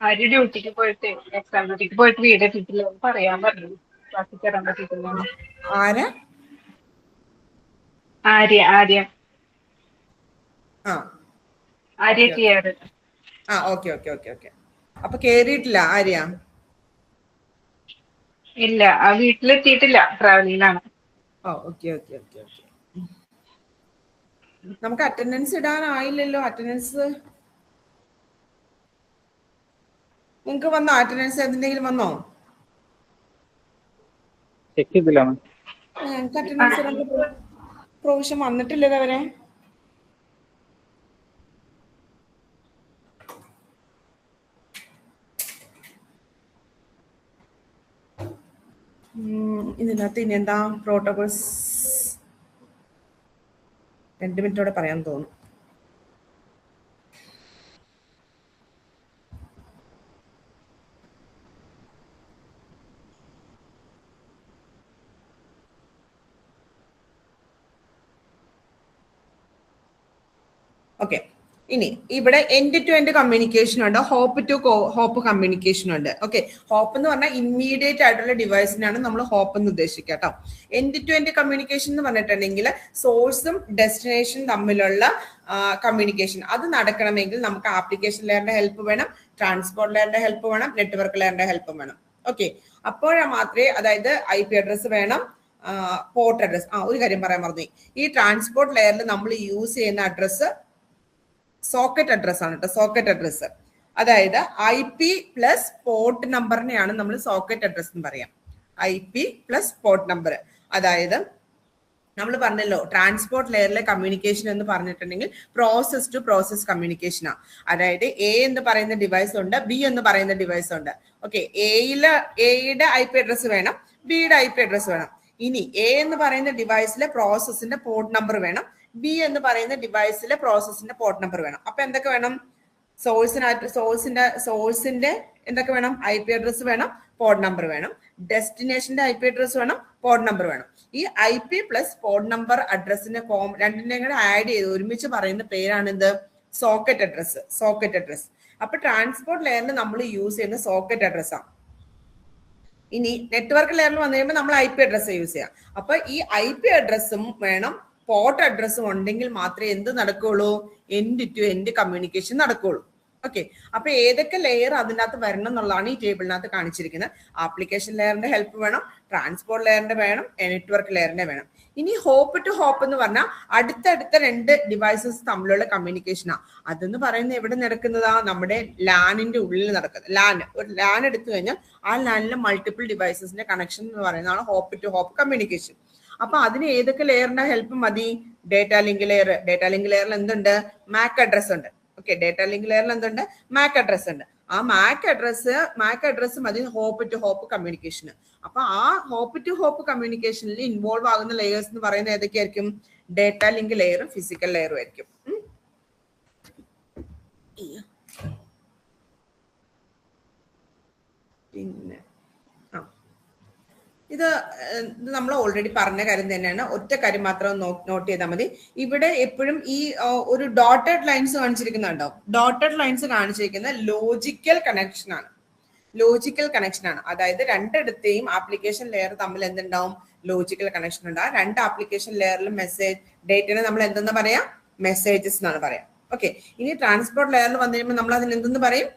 ആര്യ ഡ്യൂട്ടിക്ക് പോയിട്ട് എക്സാം ഡ്യൂട്ടിക്ക് പോയിട്ട് വീട് എത്തിയിട്ടില്ല, പറയാൻ പറഞ്ഞു. ക്ലാസ്സിൽ കയറാൻ പറ്റിയിട്ടില്ല. ആര്യ ഓക്കെ. അപ്പൊ കേറിയിട്ടില്ല ആര്യ? ഇല്ല, ആ വീട്ടിലെത്തിയിട്ടില്ല, ട്രാവലിംഗിലാണ്. ഓക്കെ. നമുക്ക് അറ്റൻഡൻസ് ഇടാനായില്ലല്ലോ. അറ്റൻഡൻസ് നിങ്ങൾക്ക് വന്നോ? അറ്റൻഡൻസ് എന്തെങ്കിലും വന്നോ? ഞങ്ങൾക്ക് അറ്റൻഡൻസ് പ്രൊവിഷൻ വന്നിട്ടില്ല ഇതുവരെ. ഇതിനകത്ത് ഇനി എന്താ പ്രോട്ടോകോൾസ്? 2 മിനിറ്റോടെ പറയാൻ തോന്നുന്നു. ഓക്കെ. ഇനി ഇവിടെ എൻഡ് ടു എൻഡ് കമ്മ്യൂണിക്കേഷൻ ഉണ്ട്, ഹോപ്പ് ടു ഹോപ്പ് കമ്മ്യൂണിക്കേഷൻ ഉണ്ട്. ഓക്കെ, ഹോപ്പ് എന്ന് പറഞ്ഞാൽ ഇമ്മീഡിയറ്റ് ആയിട്ടുള്ള ഡിവൈസിനാണ് നമ്മൾ ഹോപ്പ് എന്ന് ഉദ്ദേശിക്കുക കേട്ടോ. എൻഡ് ടു എൻഡ് കമ്മ്യൂണിക്കേഷൻ എന്ന് പറഞ്ഞിട്ടുണ്ടെങ്കിൽ സോഴ്സും ഡെസ്റ്റിനേഷനും തമ്മിലുള്ള കമ്മ്യൂണിക്കേഷൻ അത് നടക്കണമെങ്കിൽ നമുക്ക് ആപ്ലിക്കേഷൻ ലെയറിന്റെ ഹെൽപ്പ് വേണം, ട്രാൻസ്പോർട്ട് ലെയറിന്റെ ഹെൽപ്പ് വേണം, നെറ്റ്വർക്ക് ലെയറിന്റെ ഹെൽപ്പ് വേണം. ഓക്കെ, അപ്പോഴാ മാത്രമേ, അതായത് IP അഡ്രസ് വേണം, പോർട്ട് അഡ്രസ്. ഒരു കാര്യം പറയാൻ മറന്നു, ഈ ട്രാൻസ്പോർട്ട് ലെയറിൽ നമ്മൾ യൂസ് ചെയ്യുന്ന അഡ്രസ് സോക്കറ്റ് അഡ്രസ് ആണ് കേട്ടോ. സോക്കറ്റ് അഡ്രസ് അതായത് IP പ്ലസ് പോർട്ട് നമ്പറിനെയാണ് നമ്മൾ സോക്കറ്റ് അഡ്രസ് എന്ന് പറയാം. IP plus port number. അതായത് നമ്മൾ പറഞ്ഞല്ലോ ട്രാൻസ്പോർട്ട് ലെയറിലെ കമ്മ്യൂണിക്കേഷൻ എന്ന് പറഞ്ഞിട്ടുണ്ടെങ്കിൽ പ്രോസസ് ടു പ്രോസസ് കമ്മ്യൂണിക്കേഷനാണ്. അതായത് A എന്ന് പറയുന്ന ഡിവൈസ് ഉണ്ട്, B എന്ന് പറയുന്ന ഡിവൈസ് ഉണ്ട്. ഓക്കെ, എയുടെ IP അഡ്രസ് വേണം, ബിയുടെ IP അഡ്രസ് വേണം. ഇനി A എന്ന് പറയുന്ന ഡിവൈസിലെ പ്രോസസ്സിന്റെ പോർട്ട് നമ്പർ വേണം, B എന്ന് പറയുന്ന ഡിവൈസിലെ പ്രോസസ്സിന്റെ പോർട്ട് നമ്പർ വേണം. അപ്പൊ എന്തൊക്കെ വേണം? സോഴ്സിന്റെ എന്തൊക്കെ വേണം? IP അഡ്രസ് വേണം, പോർട്ട് നമ്പർ വേണം. ഡെസ്റ്റിനേഷന്റെ IP അഡ്രസ് വേണം, പോർട്ട് നമ്പർ വേണം. ഈ IP പ്ലസ് പോർട്ട് നമ്പർ അഡ്രസ്സിനെ രണ്ടിനെയും കൂടെ ആഡ് ചെയ്ത് ഒരുമിച്ച് പറയുന്ന പേരാണ് എന്ത്? Socket address. Socket address. അപ്പൊ ട്രാൻസ്പോർട്ട് ലെയറിൽ നമ്മൾ യൂസ് ചെയ്യുന്ന സോക്കറ്റ് അഡ്രസ് ആണ്. ഇനി നെറ്റ്വർക്ക് ലെയറിൽ വന്നു കഴിയുമ്പോൾ നമ്മൾ IP അഡ്രസ് യൂസ് ചെയ്യാം. അപ്പൊ ഈ IP അഡ്രസ്സും വേണം, പോർട്ട് അഡ്രസ്സും ഉണ്ടെങ്കിൽ മാത്രമേ എന്ത് നടക്കുള്ളൂ? എൻഡ് ടു എൻഡ് കമ്മ്യൂണിക്കേഷൻ നടക്കുള്ളൂ. ഓക്കെ, അപ്പൊ ഏതൊക്കെ ലെയർ അതിനകത്ത് വരണം എന്നുള്ളതാണ് ഈ ടേബിളിനകത്ത് കാണിച്ചിരിക്കുന്നത്. ആപ്ലിക്കേഷൻ ലെയറിന്റെ ഹെൽപ്പ് വേണം, ട്രാൻസ്പോർട്ട് ലെയറിന്റെ വേണം, നെറ്റ്വർക്ക് ലെയറിന്റെ വേണം. ഇനി ഹോപ്പ് ടു ഹോപ്പ് എന്ന് പറഞ്ഞാൽ അടുത്തടുത്ത രണ്ട് ഡിവൈസസ് തമ്മിലുള്ള കമ്മ്യൂണിക്കേഷനാണ്. അതെന്ന് പറയുന്നത് എവിടെ നടക്കുന്നതാ? നമ്മുടെ ലാനിന്റെ ഉള്ളിൽ നടക്കുന്നത്. ഒരു ലാൻ എടുത്തു കഴിഞ്ഞാൽ ആ ലാനിലെ മൾട്ടിപ്പിൾ ഡിവൈസസിന്റെ കണക്ഷൻ എന്ന് പറയുന്നതാണ് ഹോപ്പ് ടു ഹോപ്പ് കമ്മ്യൂണിക്കേഷൻ. അപ്പൊ അതിന് ഏതൊക്കെ ലെയറിന്റെ ഹെൽപ്പ് മതി? Data link layer. Data link ലെയറിൽ എന്തുണ്ട്? മാക് അഡ്രസ് ഉണ്ട്. ഓക്കെ, ഡേറ്റാ ലിങ്ക് ലെയറിൽ എന്തുണ്ട്? മാക് അഡ്രസ് ഉണ്ട്. ആ മാക് അഡ്രസ് മതി ഹോപ്പ് ടു ഹോപ്പ് കമ്മ്യൂണിക്കേഷന്. അപ്പൊ ആ ഹോപ്പ് ടു ഹോപ്പ് കമ്മ്യൂണിക്കേഷനിൽ ഇൻവോൾവ് ആകുന്ന ലെയേഴ്സ് എന്ന് പറയുന്നത് ഏതൊക്കെയായിരിക്കും? ഡേറ്റാ ലിങ്ക് ലെയറും ഫിസിക്കൽ ലെയറും ആയിരിക്കും. പിന്നെ ഇത് നമ്മൾ ഓൾറെഡി പറഞ്ഞ കാര്യം തന്നെയാണ്. ഒറ്റ കാര്യം മാത്രം നോട്ട് ചെയ്താൽ മതി. ഇവിടെ എപ്പോഴും ഈ ഒരു ഡോട്ടഡ് ലൈൻസ് കാണിച്ചിരിക്കുന്നുണ്ടോ? ഡോട്ടഡ് ലൈൻസ് കാണിച്ചിരിക്കുന്ന ലോജിക്കൽ കണക്ഷൻ ആണ്. ലോജിക്കൽ കണക്ഷൻ ആണ്. അതായത് രണ്ടിടത്തെയും ആപ്ലിക്കേഷൻ ലെയർ തമ്മിൽ എന്തുണ്ടാവും? ലോജിക്കൽ കണക്ഷൻ ഉണ്ടാവും. രണ്ട് ആപ്ലിക്കേഷൻ ലെയറിലും മെസ്സേജ് ഡേറ്റിനെ നമ്മൾ എന്തെന്ന് പറയാം? മെസ്സേജസ് എന്നാണ് പറയാം. ഓക്കെ, ഇനി ട്രാൻസ്പോർട്ട് ലെയറിൽ വന്നു കഴിയുമ്പോൾ നമ്മൾ അതിന് എന്തെന്ന് പറയും?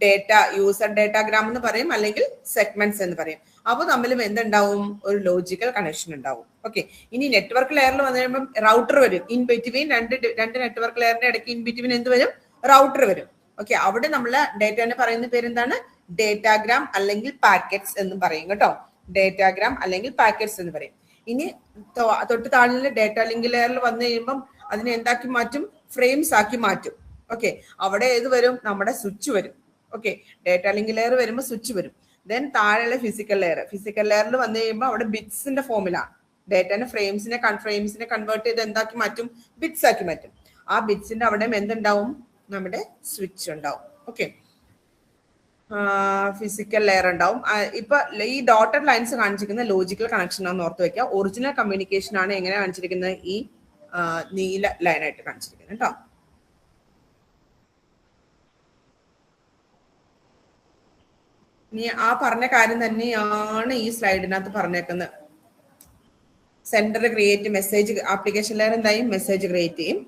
ഡേറ്റ, യൂസർ ഡേറ്റാഗ്രാം എന്ന് പറയും, അല്ലെങ്കിൽ സെഗ്മെന്റ്സ് എന്ന് പറയും. അപ്പൊ തമ്മിലും എന്തുണ്ടാവും? ഒരു ലോജിക്കൽ കണക്ഷൻ ഉണ്ടാവും. ഓക്കെ, ഇനി നെറ്റ്വർക്ക് ലെയറിൽ വന്നു കഴിയുമ്പോൾ റൗട്ടർ വരും. ഇൻ ബിറ്റ്വീൻ രണ്ട് നെറ്റ്വർക്ക് ലെയറിന്റെ ഇടയ്ക്ക് ഇൻ ബിറ്റ്വീൻ എന്ത് വരും? റൗട്ടർ വരും. ഓക്കെ, അവിടെ നമ്മൾ ഡേറ്റാന് പറയുന്ന പേരെന്താണ്? ഡേറ്റാഗ്രാം അല്ലെങ്കിൽ പാക്കറ്റ്സ് എന്ന് പറയും കേട്ടോ. ഡേറ്റാഗ്രാം അല്ലെങ്കിൽ പാക്കറ്റ്സ് എന്ന് പറയും. ഇനി തൊട്ട് താഴെ ഡേറ്റാ ലിങ്ക് ലെയറിൽ വന്നു കഴിയുമ്പോൾ അതിനെ എന്താക്കി മാറ്റും? ഫ്രെയിംസ് ആക്കി മാറ്റും. ഓക്കെ, അവിടെ ഏത് വരും? നമ്മുടെ സ്വിച്ച് വരും. ഓക്കെ, ഡേറ്റാ ലിങ്ക് ലെയർ വരുമ്പോൾ സ്വിച്ച് വരും. ദെൻ താഴെയുള്ള ഫിസിക്കൽ ലെയർ. ഫിസിക്കൽ ലെയറിൽ വന്നു കഴിയുമ്പോൾ അവിടെ ബിറ്റ്സിന്റെ ഫോമിലാണ്. ഡേറ്റാനെ ഫ്രെയിംസിനെ കൺവേർട്ട് ചെയ്ത് എന്താക്കി മാറ്റും? ബിറ്റ്സ് ആക്കി മാറ്റും. ആ ബിറ്റ്സിന്റെ അവിടെ എന്തുണ്ടാവും? നമ്മുടെ സ്വിച്ച് ഉണ്ടാവും. ഓക്കെ, ഫിസിക്കൽ ലെയർ ഉണ്ടാവും. ഇപ്പൊ ഈ ഡോട്ടഡ് ലൈൻസ് കാണിച്ചിരിക്കുന്ന ലോജിക്കൽ കണക്ഷൻ ആണെന്ന് ഓർത്ത് വെക്കുക. ഒറിജിനൽ കമ്മ്യൂണിക്കേഷൻ ആണ് എങ്ങനെ കാണിച്ചിരിക്കുന്നത്? ഈ നീല ലൈനായിട്ട് കാണിച്ചിരിക്കുന്നത് കേട്ടോ. ഇനി ആ പറഞ്ഞ കാര്യം തന്നെയാണ് ഈ സ്ലൈഡിനകത്ത് പറഞ്ഞേക്കുന്നത്. Sender create message. Application layer എന്തായും? മെസ്സേജ് ക്രിയേറ്റ് ചെയ്യും.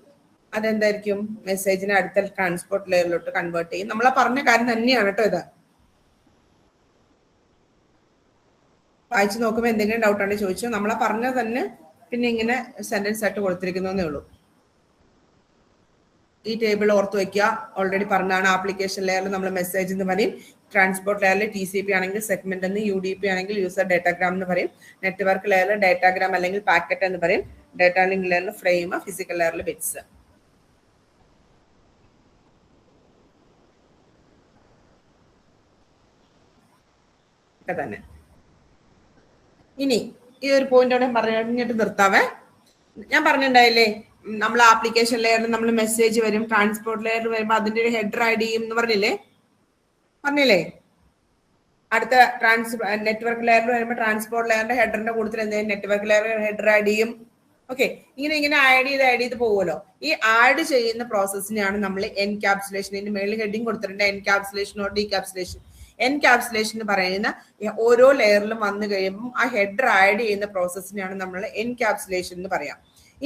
അതെന്തായിരിക്കും? മെസ്സേജിനെ അടുത്ത ട്രാൻസ്പോർട്ട് ലെയറിലോട്ട് കൺവേർട്ട് ചെയ്യും. നമ്മൾ പറഞ്ഞ കാര്യം തന്നെയാണ് കേട്ടോ ഇത്. വായിച്ചു നോക്കുമ്പോൾ എന്തെങ്കിലും ഡൗട്ട് ആണെങ്കിൽ ചോദിച്ചു. നമ്മളാ പറഞ്ഞത് തന്നെ പിന്നെ ഇങ്ങനെ സെന്റൻസ് ആയിട്ട് കൊടുത്തിരിക്കുന്നേ ഉള്ളൂ. ഈ ടേബിൾ ഓർത്ത് വെക്കുക. ഓൾറെഡി പറഞ്ഞാണ്. ആപ്ലിക്കേഷൻ ലെയറിൽ നമ്മൾ മെസ്സേജ് എന്ന് പറയും. ട്രാൻസ്പോർട്ട് ലെയറിൽ TCP ആണെങ്കിൽ സെഗ്മെന്റ് എന്ന്, UDP ആണെങ്കിൽ യൂസർ ഡേറ്റാഗ്രാം എന്ന് പറയും. നെറ്റ്വർക്ക് ലെയറിൽ ഡേറ്റാഗ്രാം അല്ലെങ്കിൽ പാക്കറ്റ് എന്ന് പറയും. ഡേറ്റാ ലിങ്ക് ലെയറിൽ ഫ്രെയിം, ഫിസിക്കൽ ലെയറിൽ ബിറ്റ്സ്. തന്നെ. ഇനി ഈ ഒരു പോയിന്റ് പറഞ്ഞിട്ട് നിർത്താവേ. ഞാൻ പറഞ്ഞിട്ടുണ്ടായില്ലേ, നമ്മൾ ആപ്ലിക്കേഷൻ ലെയറിൽ നമ്മൾ മെസ്സേജ് വരും, ട്രാൻസ്പോർട്ട് ലെയറിൽ വരുമ്പോൾ അതിന്റെ ഒരു ഹെഡർ ആഡ് ചെയ്യും എന്ന് പറഞ്ഞില്ലേ? അടുത്ത നെറ്റ്വർക്ക് ലെയറിൽ വരുമ്പോൾ ട്രാൻസ്പോർട്ട് ലെയറിന്റെ ഹെഡറിന്റെ കൂടുതൽ എന്തെങ്കിലും നെറ്റ്വർക്ക് ലെയർ ഹെഡർ ആഡ് ചെയ്യും. ഓക്കെ, ഇങ്ങനെ ആഡ് ചെയ്ത് പോകുമല്ലോ. ഈ ആഡ് ചെയ്യുന്ന പ്രോസസ്സിനെയാണ് നമ്മൾ എൻകാപ്സുലേഷൻ. ഇതിന്റെ മേളിൽ ഹെഡിങ് കൊടുത്തിട്ടുണ്ട്, എൻകാപ്സുലേഷൻ ഓർ ഡീകാപ്സുലേഷൻ. എൻകാപ്സുലേഷൻ എന്ന് പറയുന്ന ഓരോ ലെയറിലും വന്നു കഴിയുമ്പോൾ ആ ഹെഡർ ആഡ് ചെയ്യുന്ന പ്രോസസ്സിനെയാണ് നമ്മൾ എൻകാപ്സുലേഷൻ എന്ന് പറയാം.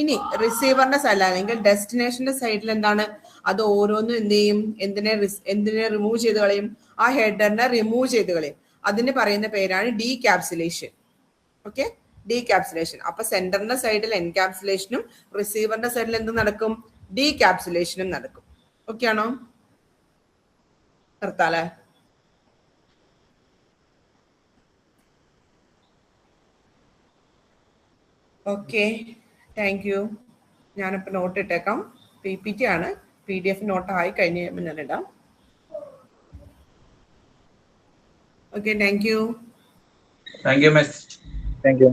ഇനി റിസീവറിന്റെ സൈഡിൽ അല്ലെങ്കിൽ ഡെസ്റ്റിനേഷന്റെ സൈഡിൽ എന്താണ്, അത് ഓരോന്നും എന്ത് ചെയ്യും, എന്തിനെ റിമൂവ് ചെയ്ത് കളയും, ആ ഹെഡറിനെ റിമൂവ് ചെയ്ത് കളയും. അതിന് പറയുന്ന പേരാണ് ഡീകാപ്സുലേഷൻ. ഓക്കെ, ഡീകാപ്സുലേഷൻ. അപ്പൊ സെന്ററിന്റെ സൈഡിൽ എൻകാപ്സുലേഷനും റിസീവറിന്റെ സൈഡിൽ എന്ത് നടക്കും, ഡീകാപ്സുലേഷനും നടക്കും. ഓക്കെ ആണോ? നിർത്താലേ? Okay, thank you. ഞാനിപ്പോ നോട്ട് ഇട്ടേക്കാം. PPT ആണ്, PDF നോട്ട് ആയി കഴിഞ്ഞ് കഴിയുമ്പോൾ ഞാൻ ഇടാം. Okay, thank you. Thank you miss. Thank U.